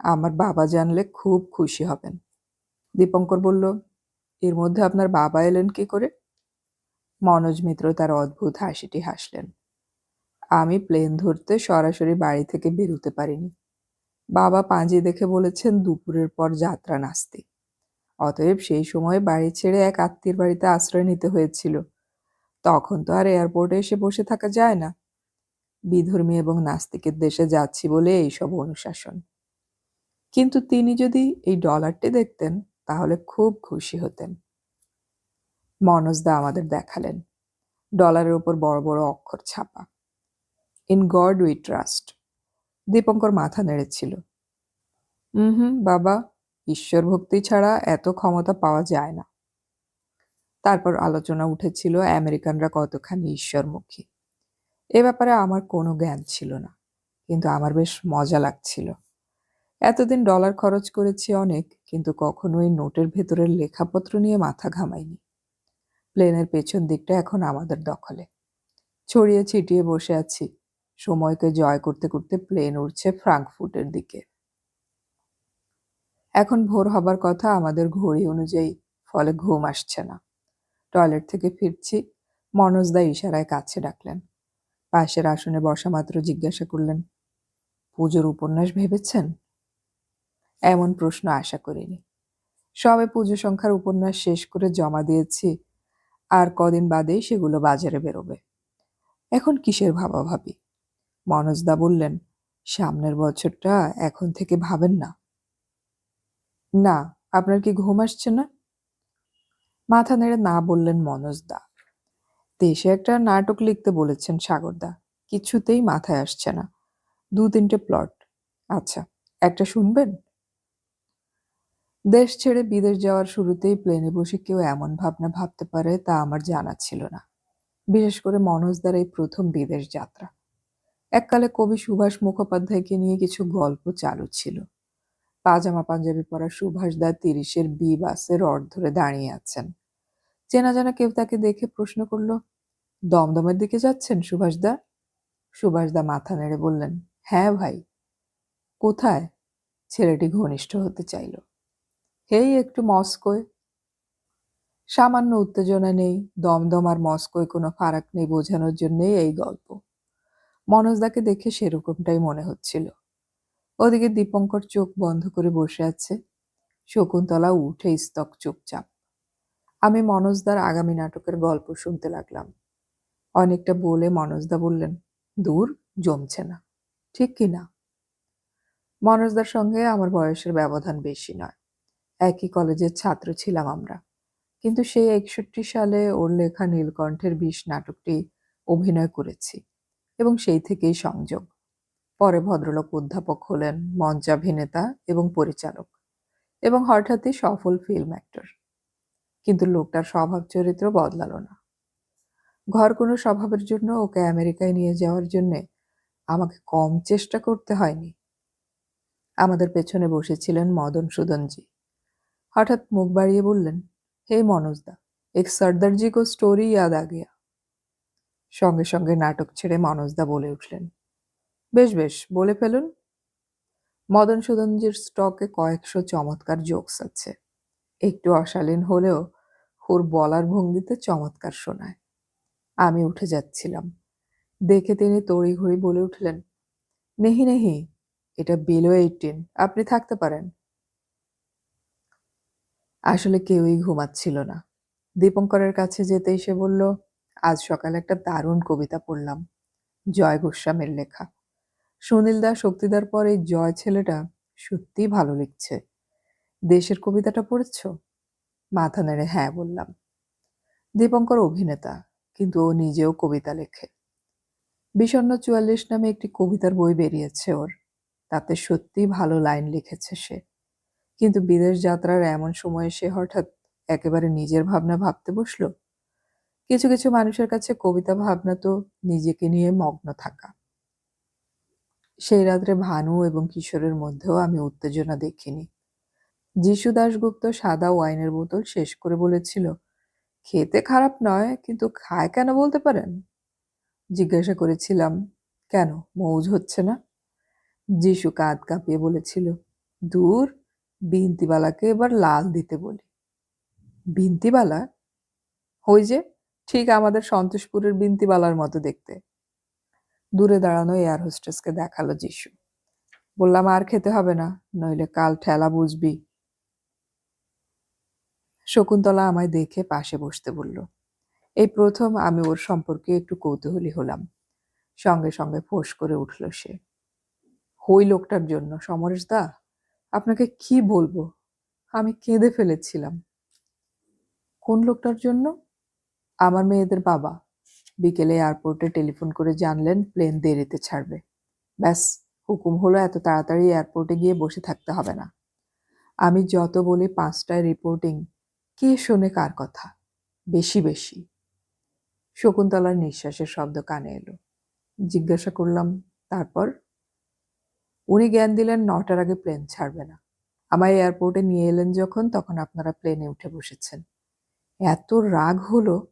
আমার বাবা জানলে খুব খুশি হবেন। দীপঙ্কর বলল, এর মধ্যে আপনার বাবা এলেন কি করে? মনোজ মিত্র তার অদ্ভুত হাসিটি হাসলেন। আমি প্লেন ধরতে সরাসরি বাড়ি থেকে বেরোতে পারিনি। বাবা পাঁজি দেখে বলেছেন দুপুরের পর যাত্রা নাস্তি। অতএব সেই সময় বাড়ি ছেড়ে এক আত্মীয়ের বাড়িতে আশ্রয় নিতে হয়েছিল। তখন তো আর এয়ারপোর্টে এসে বসে থাকা যায় না। বিধর্মী এবং নাস্তিকের দেশে যাচ্ছি বলে এইসব অনুশাসন। কিন্তু তিনি যদি এই ডলারটি দেখতেন, তাহলে খুব খুশি হতেন। মনোজদা আমাদের দেখালেন। ডলারের উপর বড় বড় অক্ষর ছাপা, in god we trust. Dipankar মাথা নেড়েছিল। বাবা, ঈশ্বর ভক্তি ছাড়া এত ক্ষমতা পাওয়া যায় না। তারপর আলোচনা উঠেছিল আমেরিকানরা কতখানি ঈশ্বরমুখী। এ ব্যাপারে আমার কোনো জ্ঞান ছিল না, কিন্তু আমার বেশ মজা লাগছিল। এতদিন ডলার খরচ করেছি অনেক, কিন্তু কখনো এই নোটের ভেতরের লেখাপত্র নিয়ে মাথা ঘামাইনি। প্লেনের পেছন দিকটা এখন আমাদের দখলে। ছড়িয়ে ছিটিয়ে বসে আছি। সময়কে জয় করতে করতে প্লেন উড়ছে ফ্রাঙ্কফুর্টের দিকে। এখন ভোর হবার কথা আমাদের ঘড়ি অনুযায়ী, ফলে ঘুম আসছে না। টয়লেট থেকে ফিরছি, মনোজদা ইশারায় কাছে ডাকলেন। পাশের আসনে বসা মাত্র জিজ্ঞাসা করলেন, পুজোর উপন্যাস ভেবেছেন? এমন প্রশ্ন আশা করিনি। সবে পুজো সংখ্যার উপন্যাস শেষ করে জমা দিয়েছি, আর কদিন বাদেই সেগুলো বাজারে বেরোবে। এখন কিসের ভাবাভাবি? মনোজদা বললেন, সামনের বছরটা এখন থেকে ভাবেন না। না, আপনার কি ঘুম আসছে না? মাথা নেড়ে না বললেন মনোজদা। দেশে একটা নাটক লিখতে বলেছেন সাগরদা, কিছুতেই মাথায় আসছে না। 2-3টে প্লট। আচ্ছা, একটা শুনবেন? দেশ ছেড়ে বিদেশ যাওয়ার শুরুতেই প্লেনে বসে কেউ এমন ভাবনা ভাবতে পারে তা আমার জানা ছিল না। বিশেষ করে মনোজদার এই প্রথম বিদেশ যাত্রা। এককালে কবি সুভাষ মুখোপাধ্যায়কে নিয়ে কিছু গল্প চালু ছিল। পাজামা পাঞ্জাবি পরা সুভাষদা 30-এর বি বাসে রড ধরে দাঁড়িয়ে আছেন। চেনা জানা কেউ তাকে দেখে প্রশ্ন করল, দমদমের দিকে যাচ্ছেন সুভাষদা? সুভাষদা মাথা নেড়ে বললেন, হ্যাঁ ভাই। কোথায়? ছেলেটি ঘনিষ্ঠ হতে চাইল। হেই একটু মস্কোয়। সামান্য উত্তেজনা নেই, দমদম আর মস্কোয় কোনো ফারাক নেই বোঝানোর জন্যই এই গল্প। মনোজদাকে দেখে সেরকমটাই মনে হচ্ছিল। ওদিকে দীপঙ্কর চোখ বন্ধ করে বসে আছে। শকুন্তলা উঠে স্তক চুপচাপ। আমি মনোজদার আগামী নাটকের গল্প শুনতে লাগলাম। অনেকটা বলে মনোজদা বললেন, দূর, জমছে না। ঠিক কি না? মনোজদার সঙ্গে আমার বয়সের ব্যবধান বেশি নয়। একই কলেজের ছাত্র ছিলাম আমরা। কিন্তু সেই 61 সালে ওর লেখা নীলকণ্ঠের বিষ নাটকটি অভিনয় করেছি, এবং সেই থেকেই সংযোগ। পরে ভদ্রলোক অধ্যাপক হলেন, মঞ্চাভিনেতা এবং পরিচালক, এবং হঠাৎই সফল ফিল্ম অ্যাক্টর। কিন্তু লোকটার স্বভাব চরিত্র বদলালো না। ঘর কোনো স্বভাবের জন্য ওকে আমেরিকায় নিয়ে যাওয়ার জন্যে আমাকে কম চেষ্টা করতে হয়নি। আমাদের পেছনে বসেছিলেন মদন সুদনজি। হঠাৎ মুখ বাড়িয়ে বললেন, হে মনোজদা, এক সর্দারজি কো স্টোরি ইয়াদ আ গিয়া। সঙ্গে সঙ্গে নাটক ছেড়ে মনোজদা বলে উঠলেন, বেশ বেশ, বলে ফেলুন। মদন সুদনজির স্টকে কয়েকশো চমৎকার জোকস আছে। একটু অশালীন হলেও ওর বলার ভঙ্গিতে চমৎকার শোনায়। আমি উঠে যাচ্ছিলাম। দেখে তিনি তড়িঘড়ি বলে উঠলেন, নেহি নেহি, এটা বিলো 18, আপনি থাকতে পারেন। আসলে কেউই ঘুমাচ্ছিল না। দীপঙ্করের কাছে যেতেই সে বলল, আজ সকালে একটা দারুণ কবিতা পড়লাম, জয় গোস্বামীর লেখা। সুনীলদা শক্তিদার পর এই জয় ছেলেটা সত্যিই ভালো লিখছে। দেশের কবিতাটা পড়েছ? মাথা নেড়ে হ্যাঁ বললাম। দীপঙ্কর অভিনেতা, কিন্তু ও নিজেও কবিতা লেখে। বিষণ্ণ 44 নামে একটি কবিতার বই বেরিয়েছে ওর। তাতে সত্যিই ভালো লাইন লিখেছে সে। কিন্তু বিদেশ যাত্রার এমন সময়ে সে হঠাৎ একেবারে নিজের ভাবনা ভাবতে বসলো। কিছু কিছু মানুষের কাছে কবিতা ভাবনা তো নিজেকে নিয়ে মগ্ন থাকা। সেই রাত্রে ভানু এবং কিশোরের মধ্যেও আমি উত্তেজনা দেখিনি। যিশু দাশগুপ্ত সাদা ওয়াইনের বোতল শেষ করে বলেছিল, খেতে খারাপ নয়, কিন্তু খায় কেন বলতে পারেন? জিজ্ঞাসা করেছিলাম, কেন, মৌজ হচ্ছে না? যিশু কাঁধ কাঁপিয়ে বলেছিল, দূর, বিন্তিবালাকে এবার লাল দিতে বলি। বিন্তিবালা? ওই যে, ঠিক আমাদের সন্তোষপুরের বিন্তিবালার মতো দেখতে। দূরে দাঁড়ানো এয়ার হোস্টেসকে দেখালো যিশু। বললাম, আর খেতে হবে না, নইলে কাল ঠেলা বুঝবি। শকুন্তলা আমায় দেখে পাশে বসতে বলল। এই প্রথম আমি ওর সম্পর্কে একটু কৌতূহলী হলাম। সঙ্গে সঙ্গে ফোঁস করে উঠল সে। ওই লোকটার জন্য সমরেশদা, আপনাকে কি বলবো, আমি কেঁদে ফেলেছিলাম। কোন লোকটার জন্য? আমার মেয়েদের বাবা বিকেলে এয়ারপোর্টে টেলিফোন করে জানলেন প্লেন দেরিতে ছাড়বে। ব্যাস, হুকুম হলো এত তাড়াতাড়ি এয়ারপোর্টে গিয়ে বসে থাকতে হবে না। আমি যত বলি 5টায় রিপোর্টিং, কে শোনে কার কথা? বেশি বেশি। শকুন্তলার নিঃশ্বাসের শব্দ কানে এলো। জিজ্ঞাসা করলাম, তারপর? উনি জ্ঞান দিলেন ৯টার আগে প্লেন ছাড়বে না। আমায় এয়ারপোর্টে নিয়ে এলেন যখন, তখন আপনারা প্লেনে উঠে বসেছেন। এত রাগ হলো,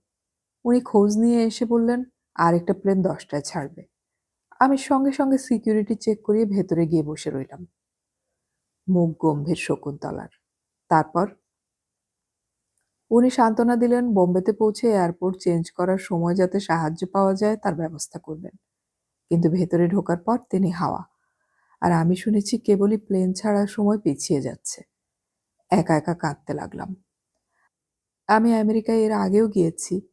উনি খোঁজ নিয়ে এসে বললেন, আরেকটা প্লেন ১০টায় ছাড়বে। আমি সঙ্গে সঙ্গে সিকিউরিটি চেক করিয়ে ভেতরে গিয়ে বসে রইলাম। মুখ গম্ভীর শকুন্তলার। তারপর উনি সান্ত্বনা দিলেন, বোম্বেতে পৌঁছে এয়ারপোর্ট চেঞ্জ করার সময় যাতে সাহায্য পাওয়া যায় তার ব্যবস্থা করবেন। কিন্তু ভেতরে ঢোকার পর তিনি হাওয়া। আর আমি শুনেছি কেবলই প্লেন ছাড়ার সময় পিছিয়ে যাচ্ছে। একা একা কাঁদতে লাগলাম। আমি আমেরিকায় এর আগেও গিয়েছি,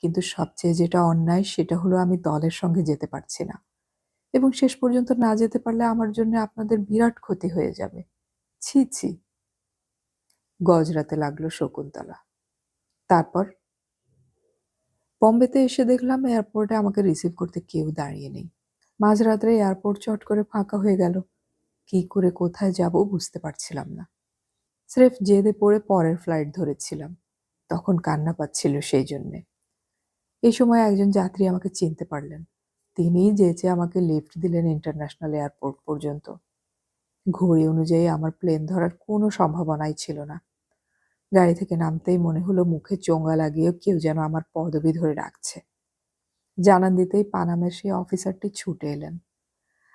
কিন্তু সবচেয়ে যেটা অন্যায় সেটা হলো আমি দলের সঙ্গে যেতে পারছি না, এবং শেষ পর্যন্ত না যেতে পারলে আমার জন্য আপনাদের বিরাট ক্ষতি হয়ে যাবে। ছি ছি। গজরাতে লাগলো শকুন্তলা। তারপর বম্বেতে এসে দেখলাম এয়ারপোর্টে আমাকে রিসিভ করতে কেউ দাঁড়িয়ে নেই। মাঝরাত্রে এয়ারপোর্ট চট করে ফাঁকা হয়ে গেল। কি করে কোথায় যাব বুঝতে পারছিলাম না। স্রেফ জেদে পড়ে পরের ফ্লাইট ধরেছিলাম। তখন কান্না পাচ্ছিল সেই জন্যে। এই সময় একজন যাত্রী আমাকে চিনতে পারলেন। তিনিই যেচে আমাকে লিফট দিলেন ইন্টারন্যাশনাল এয়ারপোর্ট পর্যন্ত। ঘড়ি অনুযায়ী আমার প্লেন ধরার কোনো সম্ভাবনাই ছিল না। গাড়ি থেকে নামতেই মনে হলো মুখে চোঙা লাগিয়ে কেউ যেন আমার পদবি ধরে ডাকছে। জানান দিতেই পানামের সেই অফিসারটি ছুটে এলেন।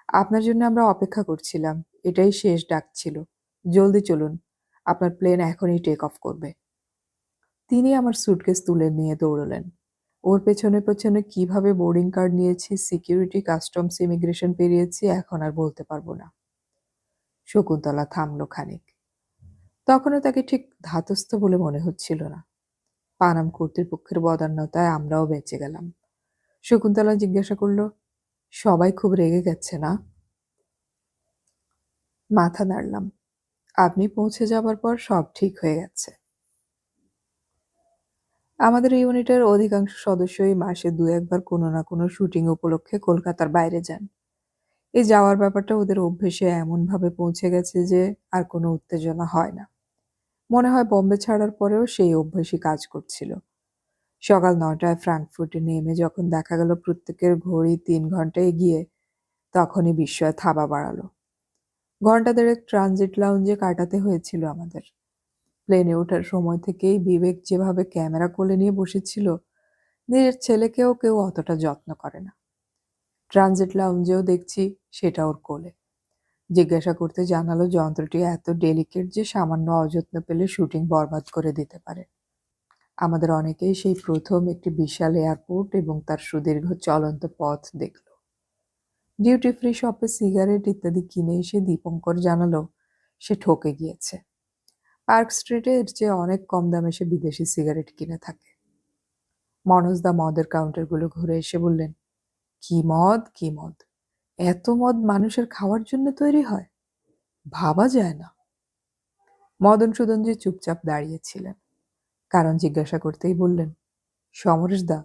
আপনার জন্য আমরা অপেক্ষা করছিলাম। এটাই শেষ ডাক ছিল। জলদি চলুন। আপনার প্লেন এখনই টেক অফ করবে। তিনি আমার সুটকেস তুলে নিয়ে দৌড়লেন। ওর পেছনে পেছনে কিভাবে বোর্ডিং কার্ড নিয়েছি, সিকিউরিটি, কাস্টমস, ইমিগ্রেশন পেরিয়েছি এখন আর বলতে পারবো না। শকুন্তলা থামল খানিক। তখনও তাকে ঠিক ধাতস্থ বলে মনে হচ্ছিল না। পানাম কর্তৃপক্ষের বদান্যতায় আমরাও বেঁচে গেলাম। শকুন্তলা জিজ্ঞাসা করল, সবাই খুব রেগে গেছে না? মাথা নাড়লাম। আপনি পৌঁছে যাবার পর সব ঠিক হয়ে গেছে। আমাদের ইউনিটের অধিকাংশ সদস্যই মাসে ২-১ বার কোনো না কোনো শুটিং উপলক্ষে কলকাতার বাইরে যান। এই যাওয়ার ব্যাপারটা ওদের অভ্যেসে এমনভাবে পৌঁছে গেছে যে আর কোনো উত্তেজনা হয় না। মনে হয় বোম্বে ছাড়ার পরেও সেই অভ্যাসই কাজ করছিল। সকাল ৯টায় ফ্রাঙ্কফুর্টে নেমে যখন দেখা গেল প্রত্যেকের ঘড়ি ৩ ঘন্টা এগিয়ে, তখনই বিস্ময় থাবা বাড়ালো। ঘণ্টা দেড়েক ট্রানজিট লাউঞ্জে কাটাতে হয়েছিল আমাদের। প্লেনে ওঠার সময় থেকেই বিবেক যেভাবে ক্যামেরা কোলে নিয়ে বসেছিল, নিজের ছেলেকেও কেউ অতটা যত্ন করে না। ট্রানজিট লাউঞ্জেও দেখছি সেটা ওর কোলে। জিজ্ঞাসা করতে জানালো যন্ত্রটি এত ডেলিকেট যে সামান্য অযত্ন পেলে শুটিং বরবাদ করে দিতে পারে। আমাদের অনেকেই সেই প্রথম একটি বিশাল এয়ারপোর্ট এবং তার সুদীর্ঘ চলন্ত পথ দেখল। ডিউটি ফ্রি শপে সিগারেট ইত্যাদি কিনে এসে দীপঙ্কর জানালো সে ঠকে গিয়েছে। পার্ক স্ট্রিটে এর চেয়ে অনেক কম দামে সে বিদেশি সিগারেট কিনে থাকে। মনোজদা মদের কাউন্টারগুলো ঘুরে এসে বললেন, কি মদ কি মদ! এত মদ মানুষের খাওয়ার জন্য তৈরি হয়? ভাবা যায় না। মদনসূদনজি চুপচাপ দাঁড়িয়েছিলেন। কারণ জিজ্ঞাসা করতেই বললেন, সমরেশদা,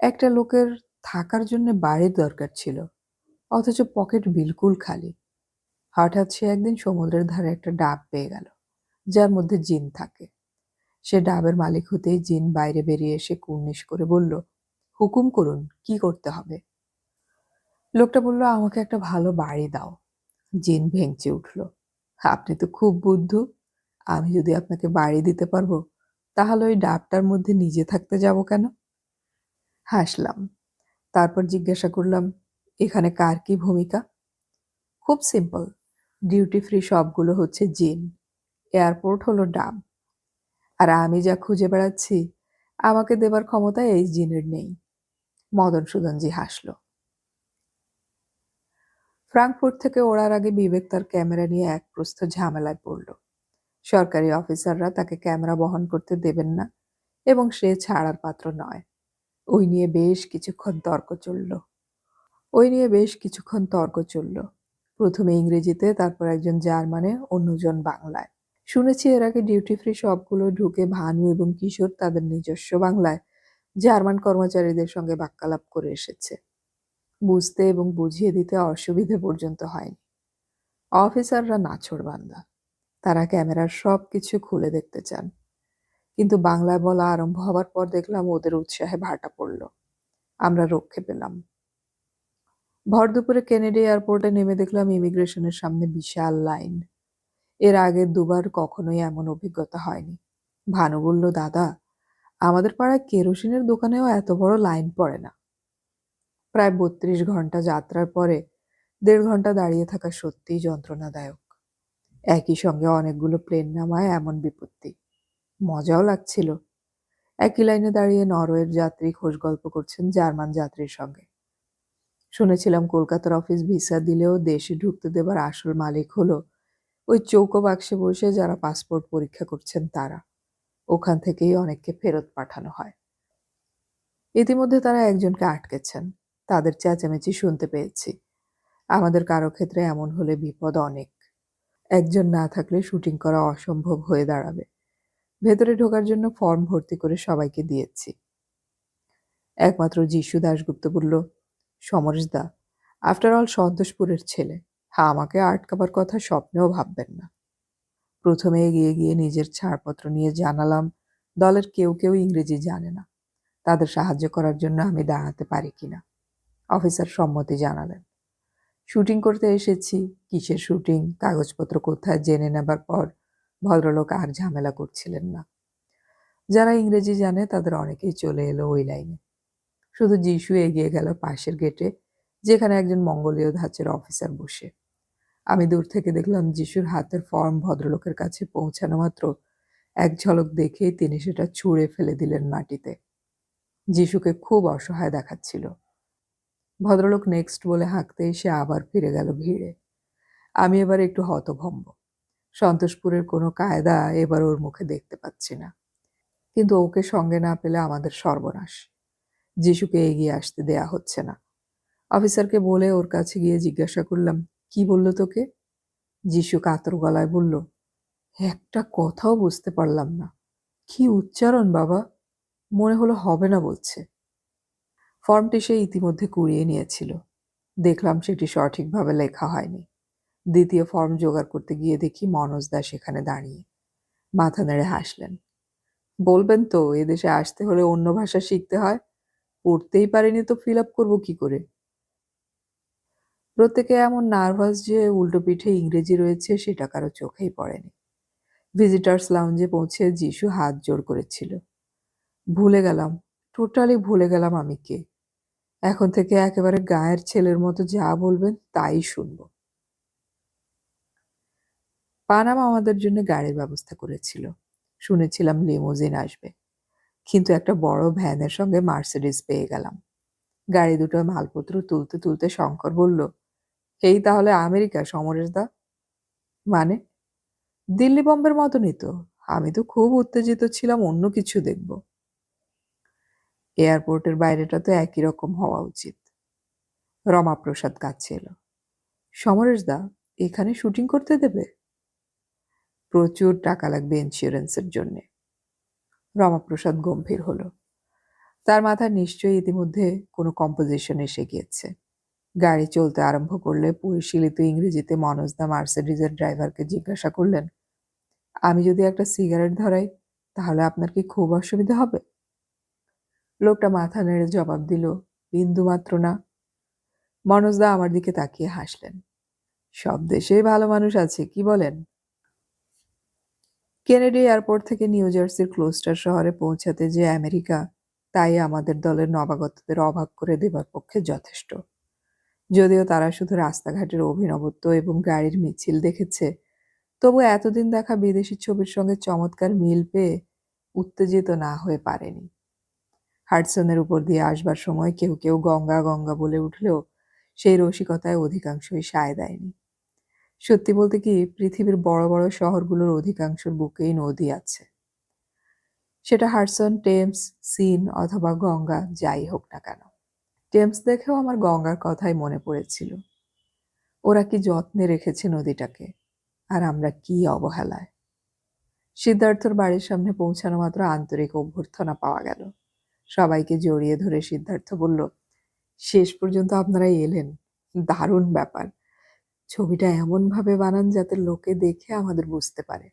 একটা লোকের থাকার জন্য বাড়ির দরকার ছিল, অথচ পকেট বিলকুল খালি। হঠাৎ সে একদিন সমুদ্রের ধারে একটা ডাব পেয়ে গেল, যার মধ্যে জিন থাকে। সে ডাবের মালিক হতেই জিন বাইরে বেরিয়ে এসে কুর্নিশ করে বলল, হুকুম করুন, কি করতে হবে? লোকটা বলল, আমাকে একটা ভালো বাড়ি দাও। জিন ভেঙচে উঠল, আপনি তো খুব বুদ্ধু। আমি যদি আপনাকে বাড়ি দিতে পারবো, তাহলে ওই ডাবটার মধ্যে নিজে থাকতে যাব কেন? হাসলাম। তারপর জিজ্ঞাসা করলাম, এখানে কার কি ভূমিকা? খুব সিম্পল। ডিউটি ফ্রি সবগুলো হচ্ছে জিন, এয়ারপোর্ট হলো ডাব। আর আমি যা খুঁজে বেড়াচ্ছি, আমাকে দেবার ক্ষমতা এই জিনের নেই। মদনসূদনজি হাসল। ফ্রাঙ্কফুর্ট থেকে ওড়ার আগে বিবেক তার ক্যামেরা নিয়ে এক প্রস্থ ঝামেলায় পড়ল। সরকারি অফিসাররা তাকে ক্যামেরা বহন করতে দেবেন না, এবং সে ছাড়ার পাত্র নয়। ওই নিয়ে বেশ কিছুক্ষণ তর্ক চলল। প্রথমে ইংরেজিতে, তারপর একজন জার্মানে, অন্যজন বাংলায়। শুনেছি এর আগে ডিউটি ফ্রি সবগুলো ঢুকে ভানু এবং কিশোর তাদের নিজস্ব বাংলায় জার্মান কর্মচারীদের সঙ্গে বাক্যালাপ করে এসেছে। বুঝতে এবং বুঝিয়ে দিতে অসুবিধে পর্যন্ত হয়নি। অফিসাররা নাছোড়বান্দা। তারা ক্যামেরার সব কিছু খুলে দেখতে চান। কিন্তু বাংলায় বলা আরম্ভ হবার পর দেখলাম ওদের উৎসাহে ভাটা পড়ল। আমরা রক্ষে পেলাম। ভর দুপুরে কেনেডি এয়ারপোর্টে নেমে দেখলাম ইমিগ্রেশনের সামনে বিশাল লাইন। এর আগের দুবার কখনোই এমন অভিজ্ঞতা হয়নি। ভানু বলল, দাদা, আমাদের পাড়ায় কেরোসিনের দোকানেও এত বড় লাইন পড়ে না। প্রায় ৩২ ঘন্টা যাত্রার পরে ১.৫ ঘন্টা দাঁড়িয়ে থাকা সত্যিই যন্ত্রণাদায়ক। একই সঙ্গে অনেকগুলো প্লেন নামায় এমন বিপত্তি। মজাও লাগছিল। একই লাইনে দাঁড়িয়ে নরওয়ের যাত্রী খোশ গল্প করছেন জার্মান যাত্রীর সঙ্গে। শুনেছিলাম কলকাতার অফিস ভিসা দিলেও দেশে ঢুকতে দেবার আসল মালিক হলো ওই চৌকো বাক্সে বসে যারা পাসপোর্ট পরীক্ষা করছেন তারা। ওখান থেকেই অনেককে ফেরত পাঠানো হয়। ইতিমধ্যে তারা একজনকে আটকেছেন। তাদের চেঁচামেচি শুনতে পেয়েছি। আমাদের কারো ক্ষেত্রে এমন হলে বিপদ অনেক। একজন না থাকলে শুটিং করা অসম্ভব হয়ে দাঁড়াবে। ভেতরে ঢোকার জন্য ফর্ম ভর্তি করে সবাইকে দিয়েছি। একমাত্র যিশু দাশগুপ্ত বলল, সমরেশদা, আফটার অল সন্তোষপুরের ছেলে, আমাকে আটকাবার কথা স্বপ্নেও ভাববেন না। প্রথমে এগিয়ে গিয়ে নিজের ছাড়পত্র নিয়ে জানালাম দলের কেউ কেউ ইংরেজি জানে না, তাদের সাহায্য করার জন্য আমি দাঁড়াতে পারি কিনা। অফিসার সম্মতি জানালেন। শুটিং করতে এসেছি, কিসের শুটিং, কাগজপত্র কোথায় জেনে নেবার পর ভদ্রলোক আর ঝামেলা করছিলেন না। যারা ইংরেজি জানে তাদের অনেকেই চলে এলো ওই লাইনে। শুধু যিশু এগিয়ে গেল পাশের গেটে, যেখানে একজন মঙ্গোলীয় ধাঁচের অফিসার বসে। আমি দূর থেকে দেখলাম যিশুর হাতের ফর্ম ভদ্রলোকের কাছে পৌঁছানো মাত্র এক ঝলক দেখেই তিনি সেটা ছুঁড়ে ফেলে দিলেন মাটিতে। যিশুকে খুব অসহায় দেখাচ্ছিল। ভদ্রলোক নেক্সট বলে হাঁকতে এসে আবার ফিরে গেল ভিড়ে। আমি এবার একটু হতভম্ব। সন্তোষপুরের কোনো কায়দা এবার ওর মুখে দেখতে পাচ্ছি না। কিন্তু ওকে সঙ্গে না পেলে আমাদের সর্বনাশ। যিশুকে এগিয়ে আসতে দেয়া হচ্ছে না। অফিসারকে বলে ওর কাছে গিয়ে জিজ্ঞাসা করলাম, কি বলল তোকে? যিশু কাতর গলায় বলল, একটা কথাও বুঝতে পারলাম না। কি উচ্চারণ বাবা! মনে হলো হবে না বলছে। ফর্মটি সে ইতিমধ্যে কুড়িয়ে নিয়েছিল। দেখলাম সেটি সঠিকভাবে লেখা হয়নি। দ্বিতীয় ফর্ম জোগাড় করতে গিয়ে দেখি মনোজ দা সেখানে দাঁড়িয়ে। মাথা নেড়ে হাসলেন। বলবেন তো, এদেশে আসতে হলে অন্য ভাষা শিখতে হয়। পড়তেই পারিনি তো ফিল আপ করবো কি করে? প্রত্যেকে এমন নার্ভাস যে উল্টো পিঠে ইংরেজি রয়েছে সেটা কারো চোখেই পড়েনি। ভিজিটার্স লাউঞ্জে পৌঁছে যিশু হাত জোড় করেছিল। ভুলে গেলাম, টোটালি ভুলে গেলাম আমি কে। এখন থেকে একেবারে গায়ের ছেলের মতো যা বলবেন তাই শুনব। পানামা আমাদের জন্য গাড়ির ব্যবস্থা করেছিল। শুনেছিলাম লিমোজিন আসবে, কিন্তু একটা বড় ভ্যানের সঙ্গে মার্সিডিজ পেয়ে গেলাম। গাড়ি দুটো মালপত্র তুলতে তুলতে শঙ্কর বলল, এই তাহলে আমেরিকা সমরেশদা? মানে? দিল্লি বম্বের মতনই তো। আমি তো খুব উত্তেজিত ছিলাম অন্য কিছু দেখব। এয়ারপোর্টের বাইরেটা তো একই রকম হওয়া উচিত। রমাপ্রসাদ কাছে এলো। সমরেশদা, এখানে শুটিং করতে দেবে? প্রচুর টাকা লাগবে ইন্স্যুরেন্সের জন্যে। রমাপ্রসাদ গম্ভীর হলো। তার মাথায় নিশ্চয়ই ইতিমধ্যে কোনো কম্পোজিশন এসে গিয়েছে। গাড়ি চলতে আরম্ভ করলে পরিশীলিত ইংরেজিতে মনোজদা মার্সিডিজের ড্রাইভারকে জিজ্ঞাসা করলেন, আমি যদি একটা সিগারেট ধরাই তাহলে আপনার কি খুব অসুবিধা হবে? লোকটা মাথা নেড়ে জবাব দিল, বিন্দুমাত্র না। মনোজদা আমার দিকে তাকিয়ে হাসলেন। সব দেশেই ভালো মানুষ আছে, কি বলেন? কেনেডি এয়ারপোর্ট থেকে নিউ জার্সির ক্লোস্টার শহরে পৌঁছাতে যে আমেরিকা, তাই আমাদের দলের নবাগতদের অবাক করে দেবার পক্ষে যথেষ্ট। যদিও তারা শুধু রাস্তাঘাটের অভিনবত্ব এবং গাড়ির মিছিল দেখেছে, তবু এতদিন দেখা বিদেশি ছবির সঙ্গে চমৎকার মিল পেয়ে উত্তেজিত না হয়ে পারেনি। হাডসনের উপর দিয়ে আসবার সময় কেউ কেউ গঙ্গা গঙ্গা বলে উঠলেও সেই রসিকতায় অধিকাংশই সায় দেয়নি। সত্যি বলতে কি, পৃথিবীর বড় বড় শহরগুলোর অধিকাংশের বুকেই নদী আছে। সেটা হাডসন, টেমস, সিন অথবা গঙ্গা যাই হোক না কেন। টেমস দেখেও আমার গঙ্গার কথাই মনে পড়েছিল। ওরা কি যত্নে রেখেছে নদীটাকে, আর আমরা কি অবহেলায়। সিদ্ধার্থর বাড়ির সামনে পৌঁছানো মাত্র আন্তরিক অভ্যর্থনা পাওয়া গেল। সবাইকে জড়িয়ে ধরে সিদ্ধার্থ বলল, শেষ পর্যন্ত আপনারা এলেন, দারুণ ব্যাপার। ছবিটা এমনভাবে বানান যাতে লোকে দেখে আমাদের বুঝতে পারে।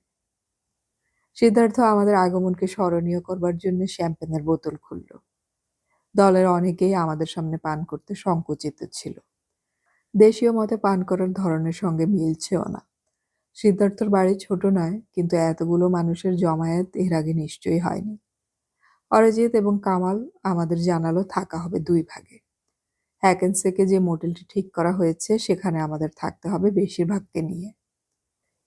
সিদ্ধার্থ আমাদের আগমনকে স্মরণীয় করবার জন্য শ্যাম্পেনের বোতল খুলল। দলের অনেকেই আমাদের সামনে পান করতে সংকুচিত ছিল। দেশীয় মতে পান করার ধরনের সঙ্গে মিলছেও না। সিদ্ধার্থর বাড়ি ছোট নয়, কিন্তু এতগুলো মানুষের জমায়েত এর আগে নিশ্চয়ই হয়নি। অরিজিৎ এবং কামাল আমাদের জানালো থাকা হবে ২ ভাগে। হ্যাকেনসেকে যে মোটেলটি ঠিক করা হয়েছে সেখানে আমাদের থাকতে হবে বেশিরভাগকে নিয়ে।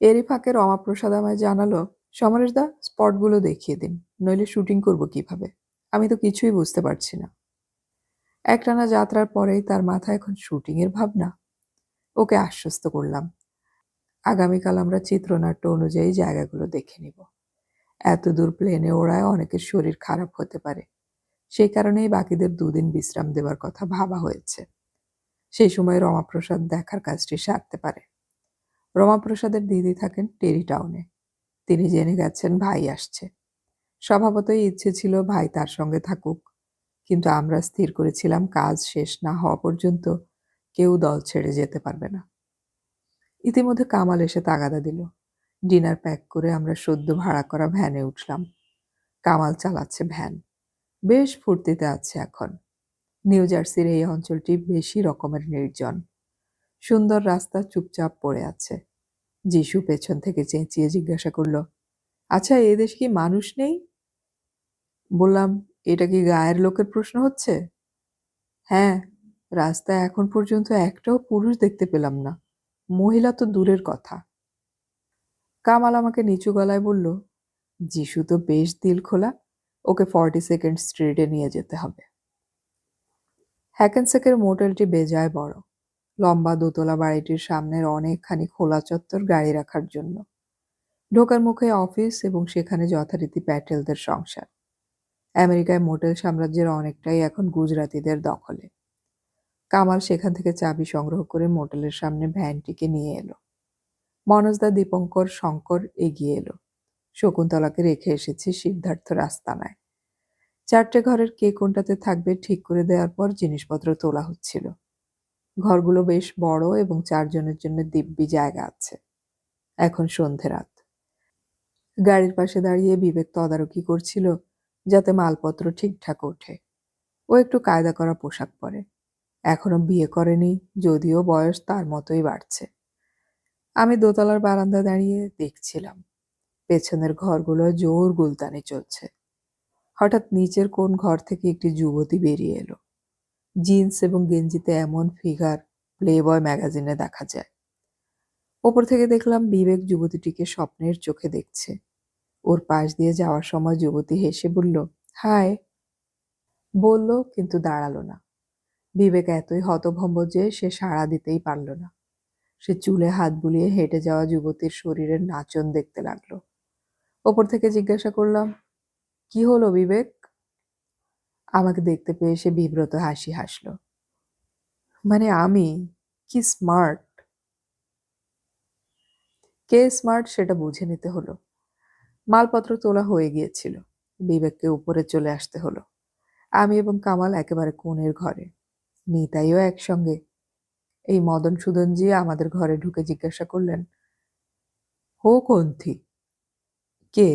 এরই ফাঁকে রমাপ্রসাদ আমায় জানালো, সমরেশদা, স্পটগুলো দেখিয়ে দিন, নইলে শুটিং করব কিভাবে? আমি তো কিছুই বুঝতে পারছি না। একটানা যাত্রার পরেই তার মাথায় এখন শুটিংয়ের ভাবনা। ওকে আশ্বস্ত করলাম, আগামীকাল আমরা চিত্রনাট্য অনুযায়ী জায়গাগুলো দেখে নিব। এত দূর প্লেনে ওড়ায় অনেকের শরীর খারাপ হতে পারে, সেই কারণেই বাকিদের ২ দিন বিশ্রাম দেবার কথা ভাবা হয়েছে। সেই সময় রমাপ্রসাদ দেখার কাজটি সারতে পারে। রমাপ্রসাদের দিদি থাকেন টেরি টাউনে। তিনি জেনে গেছেন ভাই আসছে। স্বভাবতই ইচ্ছে ছিল ভাই তার সঙ্গে থাকুক, কিন্তু আমরা স্থির করেছিলাম কাজ শেষ না হওয়া পর্যন্ত কেউ দল ছেড়ে যেতে পারবে না। ইতিমধ্যে কামাল এসে তাগাদা দিল। ডিনার প্যাক করে আমরা সদ্য ভাড়া করা ভ্যানে উঠলাম। কামাল চালাচ্ছে ভ্যান। বেশ ফুর্তিতে আছে এখন। নিউ জার্সির এই অঞ্চলটি বেশি রকমের নির্জন। সুন্দর রাস্তা চুপচাপ পড়ে আছে। যিশু পেছন থেকে চেঁচিয়ে জিজ্ঞাসা করল, আচ্ছা, এ দেশে কি মানুষ নেই? বললাম, এটা কি গায়ের লোকের প্রশ্ন হচ্ছে? হ্যাঁ, রাস্তায় এখন পর্যন্ত একটাও পুরুষ দেখতে পেলাম না, মহিলা তো দূরের কথা। কামাল আমাকে নিচু গলায় বলল, যিশু তো বেশ দিল খোলা, ওকে 42nd স্ট্রিটে নিয়ে যেতে হবে। হ্যাকেনসেকের মোটেলটি বেজায় বড়। লম্বা দোতলা বাড়িটির সামনের অনেকখানি খোলা চত্বর গাড়ি রাখার জন্য। ঢোকার মুখে অফিস এবং সেখানে যথারীতি প্যাটেলদের সংসার। আমেরিকায় মোটেল সাম্রাজ্যের অনেকটাই এখন গুজরাতিদের দখলে। কামাল সেখান থেকে চাবি সংগ্রহ করে মোটেলের সামনে ভ্যানটিকে নিয়ে এলো। মনোজদা, দীপঙ্কর, শঙ্কর এগিয়ে এলো। শকুন্তলাকে রেখে এসেছি সিদ্ধার্থর আস্তানায়। 4টে ঘরের কে কোনটাতে থাকবে ঠিক করে দেওয়ার পর জিনিসপত্র তোলা হচ্ছিল। ঘরগুলো বেশ বড় এবং 4 জনের জন্য দিব্যি জায়গা আছে। এখন সন্ধে রাত। গাড়ির পাশে দাঁড়িয়ে বিবেক তদারকি করছিল যাতে মালপত্র ঠিকঠাক ওঠে। ও একটু কায়দা করা পোশাক পরে। এখনো বিয়ে করেনি, যদিও বয়স তার মতোই বাড়ছে। আমি দোতলার বারান্দায় দাঁড়িয়ে দেখছিলাম। পেছনের ঘরগুলো জোর গুলতানি চলছে। হঠাৎ নিচের কোন ঘর থেকে একটি যুবতী বেরিয়ে এলো। জিন্স এবং গেঞ্জিতে এমন ফিগার প্লেবয় ম্যাগাজিনে দেখা যায়। ওপর থেকে দেখলাম বিবেক যুবতীটিকে স্বপ্নের চোখে দেখছে। ওর পাশ দিয়ে যাওয়ার সময় যুবতী হেসে বলল, হাই। বলল, কিন্তু দাঁড়ালো না। বিবেক এতই হতভম্ব যে সে সাড়া দিতেই পারল না। সে চুলে হাত বুলিয়ে হেঁটে যাওয়া যুবতীর শরীরের নাচন দেখতে লাগলো। ওপর থেকে জিজ্ঞাসা করলাম, কি হলো বিবেক? আমাকে দেখতে পেয়ে সে বিব্রত হাসি হাসল। মানে আমি কি স্মার্ট? কে স্মার্ট সেটা বুঝে নিতে হলো। মালপত্র তোলা হয়ে গিয়েছিল। বিবেককে উপরে চলে আসতে হলো। আমি এবং কামাল একেবারে কোণের ঘরে। নিতাইও একসঙ্গে। এই মদন সুদনজি আমাদের ঘরে ঢুকে জিজ্ঞাসা করলেন, হো কোন থি? কে?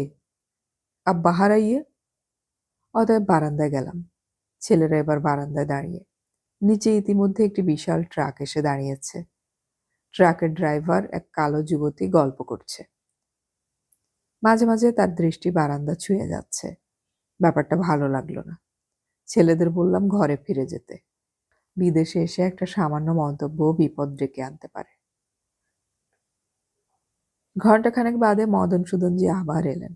আব বাহার আইয়ে। অতএব বারান্দায় গেলাম। ছেলেরা এবার বারান্দায় দাঁড়িয়ে। নিচে ইতিমধ্যে একটি বিশাল ট্রাক এসে দাঁড়িয়েছে। ট্রাকের ড্রাইভার এক কালো যুবতী গল্প করছে। মাঝে মাঝে তার দৃষ্টি বারান্দা ছুঁয়ে যাচ্ছে। ব্যাপারটা ভালো লাগলো না। ছেলেদের বললাম ঘরে ফিরে যেতে। বিদেশে এসে একটা সামান্য মন্তব্য বিপদ ডেকে আনতে পারে। ঘণ্টাখানেক বাদে মদন সুদনজি আবার এলেন।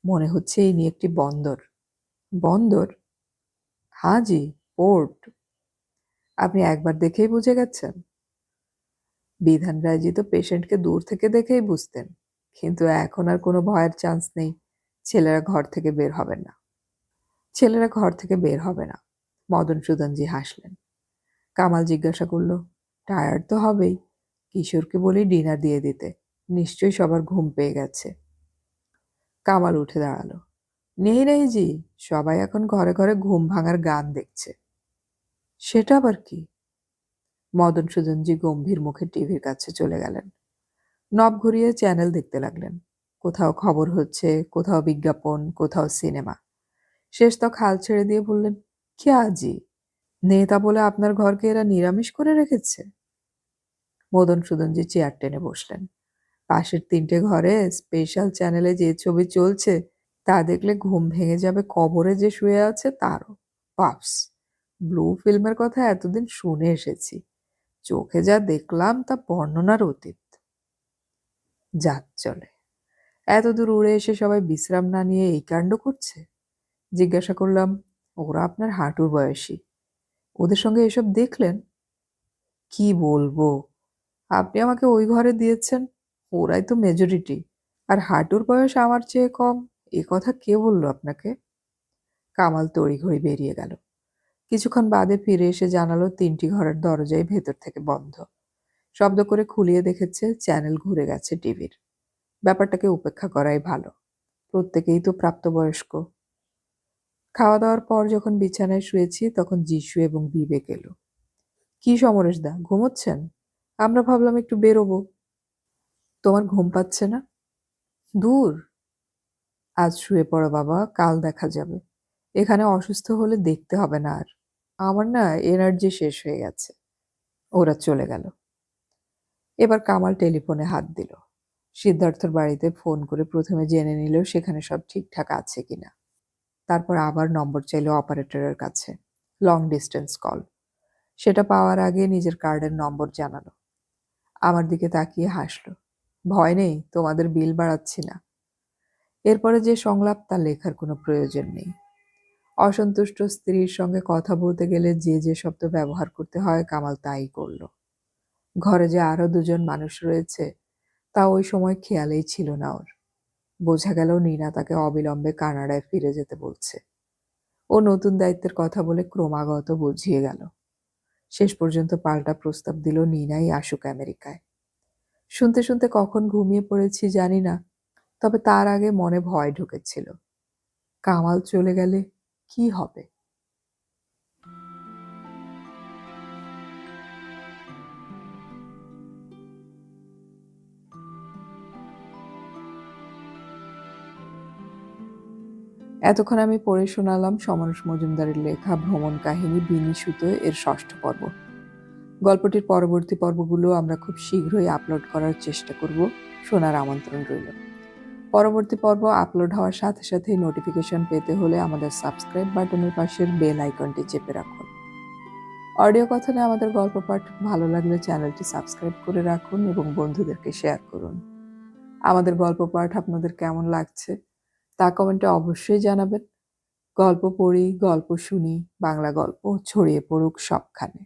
মনে হচ্ছে ইনি একটি বন্দর। বন্দর? হ্যাঁ জি, পোর্ট। আপনি একবার দেখেই বুঝে গেছেন? বিধান রায়জি তো পেশেন্টকে দূর থেকে দেখেই বুঝতেন, কিন্তু এখন আর কোনো ভয়ের চান্স নেই। ছেলেরা ঘর থেকে বের হবেন না। ছেলেরা ঘর থেকে বের হবে না। মদন সুদনজি হাসলেন। কামাল জিজ্ঞাসা করল, টায়ার্ড তো হবেই। কিশোরকে বলি ডিনার দিয়ে দিতে, নিশ্চয়ই সবার ঘুম পেয়ে গেছে। কামাল উঠে দাঁড়ালো। নেই নেই জি, সবাই এখন ঘরে ঘরে ঘুম ভাঙার গান দেখছে। সেটা আবার কি? মদন সুদনজি গম্ভীর মুখে টিভির কাছে চলে গেলেন। নব ঘুরিয়ে চ্যানেল দেখতে লাগলেন। কোথাও খবর হচ্ছে, কোথাও বিজ্ঞাপন, কোথাও সিনেমা। শেষ তক হাল ছেড়ে দিয়ে বললেন, ক্যা জি, নেতা বলে আপনার ঘরকে এরা নিরামিষ করে রেখেছে? মধুসূদনজি চেয়ার টেনে বসলেন। পাশের ৩টে ঘরে স্পেশাল চ্যানেলে যে ছবি চলছে তা দেখলে ঘুম ভেঙে যাবে কবরে যে শুয়ে আছে তারও। পাপস! ব্লু ফিল্মের কথা এতদিন শুনে এসেছি, চোখে যা দেখলাম তা বর্ণনার অতীত। যাক চলে, এতদূর উড়ে এসে সবাই বিশ্রাম না নিয়ে এই কাণ্ড করছে। জিজ্ঞাসা করলাম, ওরা আপনার হাঁটুর বয়সী, ওদের সঙ্গে এসব দেখলেন? কি বলবো, আপনি আমাকে ওই ঘরে দিয়েছেন, ওরাই তো মেজরিটি, আর হাঁটুর বয়স আমার চেয়ে কম, এ কথা কে বলল আপনাকে? কামাল তড়িঘড়ি বেরিয়ে গেল। কিছুক্ষণ বাদে ফিরে এসে জানালো ৩টি ঘরের দরজাই ভেতর থেকে বন্ধ। শব্দ করে খুলিয়ে দেখেছে চ্যানেল ঘুরে গেছে টিভির। ব্যাপারটাকে উপেক্ষা করাই ভালো, প্রত্যেকেই তো প্রাপ্তবয়স্ক। খাওয়া দাওয়ার পর যখন বিছানায় শুয়েছি তখন যিশু এবং বিবেক এলো। কি সমরেশ দা, ঘুমোচ্ছেন? আমরা ভাবলাম একটু বেরোবো। তোমার ঘুম পাচ্ছে না? দূর, আজ শুয়ে পড়ো বাবা, কাল দেখা যাবে। এখানে অসুস্থ হলে দেখতে হবে না আর। আমার না এনার্জি শেষ হয়ে গেছে। ওরা চলে গেল। এবার কামাল টেলিফোনে হাত দিল। সিদ্ধার্থর বাড়িতে ফোন করে প্রথমে জেনে নিল সেখানে সব ঠিকঠাক আছে কিনা। তারপর আবার নম্বর চাইল অপারেটরের কাছে। Long distance call. সেটা পাওয়ার আগে নিজের কার্ডের নম্বর জানালো। আমার দিকে তাকিয়ে হাসল। ভয় নেই, তোমাদের বিল বাড়াচ্ছি না। এরপরে যে সংলাপ তা লেখার কোনো প্রয়োজন নেই। অসন্তুষ্ট স্ত্রীর সঙ্গে কথা বলতে গেলে যে শব্দ ব্যবহার করতে হয় কামাল তাই করল। ঘরে যে আরো ২জন মানুষ রয়েছে তা ওই সময় খেয়ালেই ছিল না ওর। বোঝা গেল নীনা তাকে অবিলম্বে কানাডায় ফিরে যেতে বলছে। ও নতুন দায়িত্বের কথা বলে ক্রমাগত বুঝিয়ে গেল। শেষ পর্যন্ত পাল্টা প্রস্তাব দিল নীনাই আসুক আমেরিকায়। শুনতে শুনতে কখন ঘুমিয়ে পড়েছি জানি না, তবে তার আগে মনে ভয় ঢুকেছিল। কামাল চলে গেলে কি হবে? এতক্ষণ আমি পড়ে শোনালাম সমরেশ মজুমদারের লেখা ভ্রমণ কাহিনী বিনি সুতো এর ৬ষ্ঠ পর্ব। গল্পটির পরবর্তী পর্বগুলো আমরা খুব শীঘ্রই আপলোড করার চেষ্টা করব, শোনার আমন্ত্রণ রইল। পরবর্তী পর্ব আপলোড হওয়ার সাথে সাথেই নোটিফিকেশন পেতে হলে আমাদের সাবস্ক্রাইব বাটনের পাশের বেল আইকনটি চেপে রাখুন। অডিও কথনে আমাদের গল্প পাঠ ভালো লাগলে চ্যানেলটি সাবস্ক্রাইব করে রাখুন এবং বন্ধুদেরকে শেয়ার করুন। আমাদের গল্প পাঠ আপনাদের কেমন লাগছে তা কমেন্টে অবশ্যই জানাবেন। গল্প পড়ি, গল্প শুনি, বাংলা গল্প ছড়িয়ে পড়ুক সবখানে।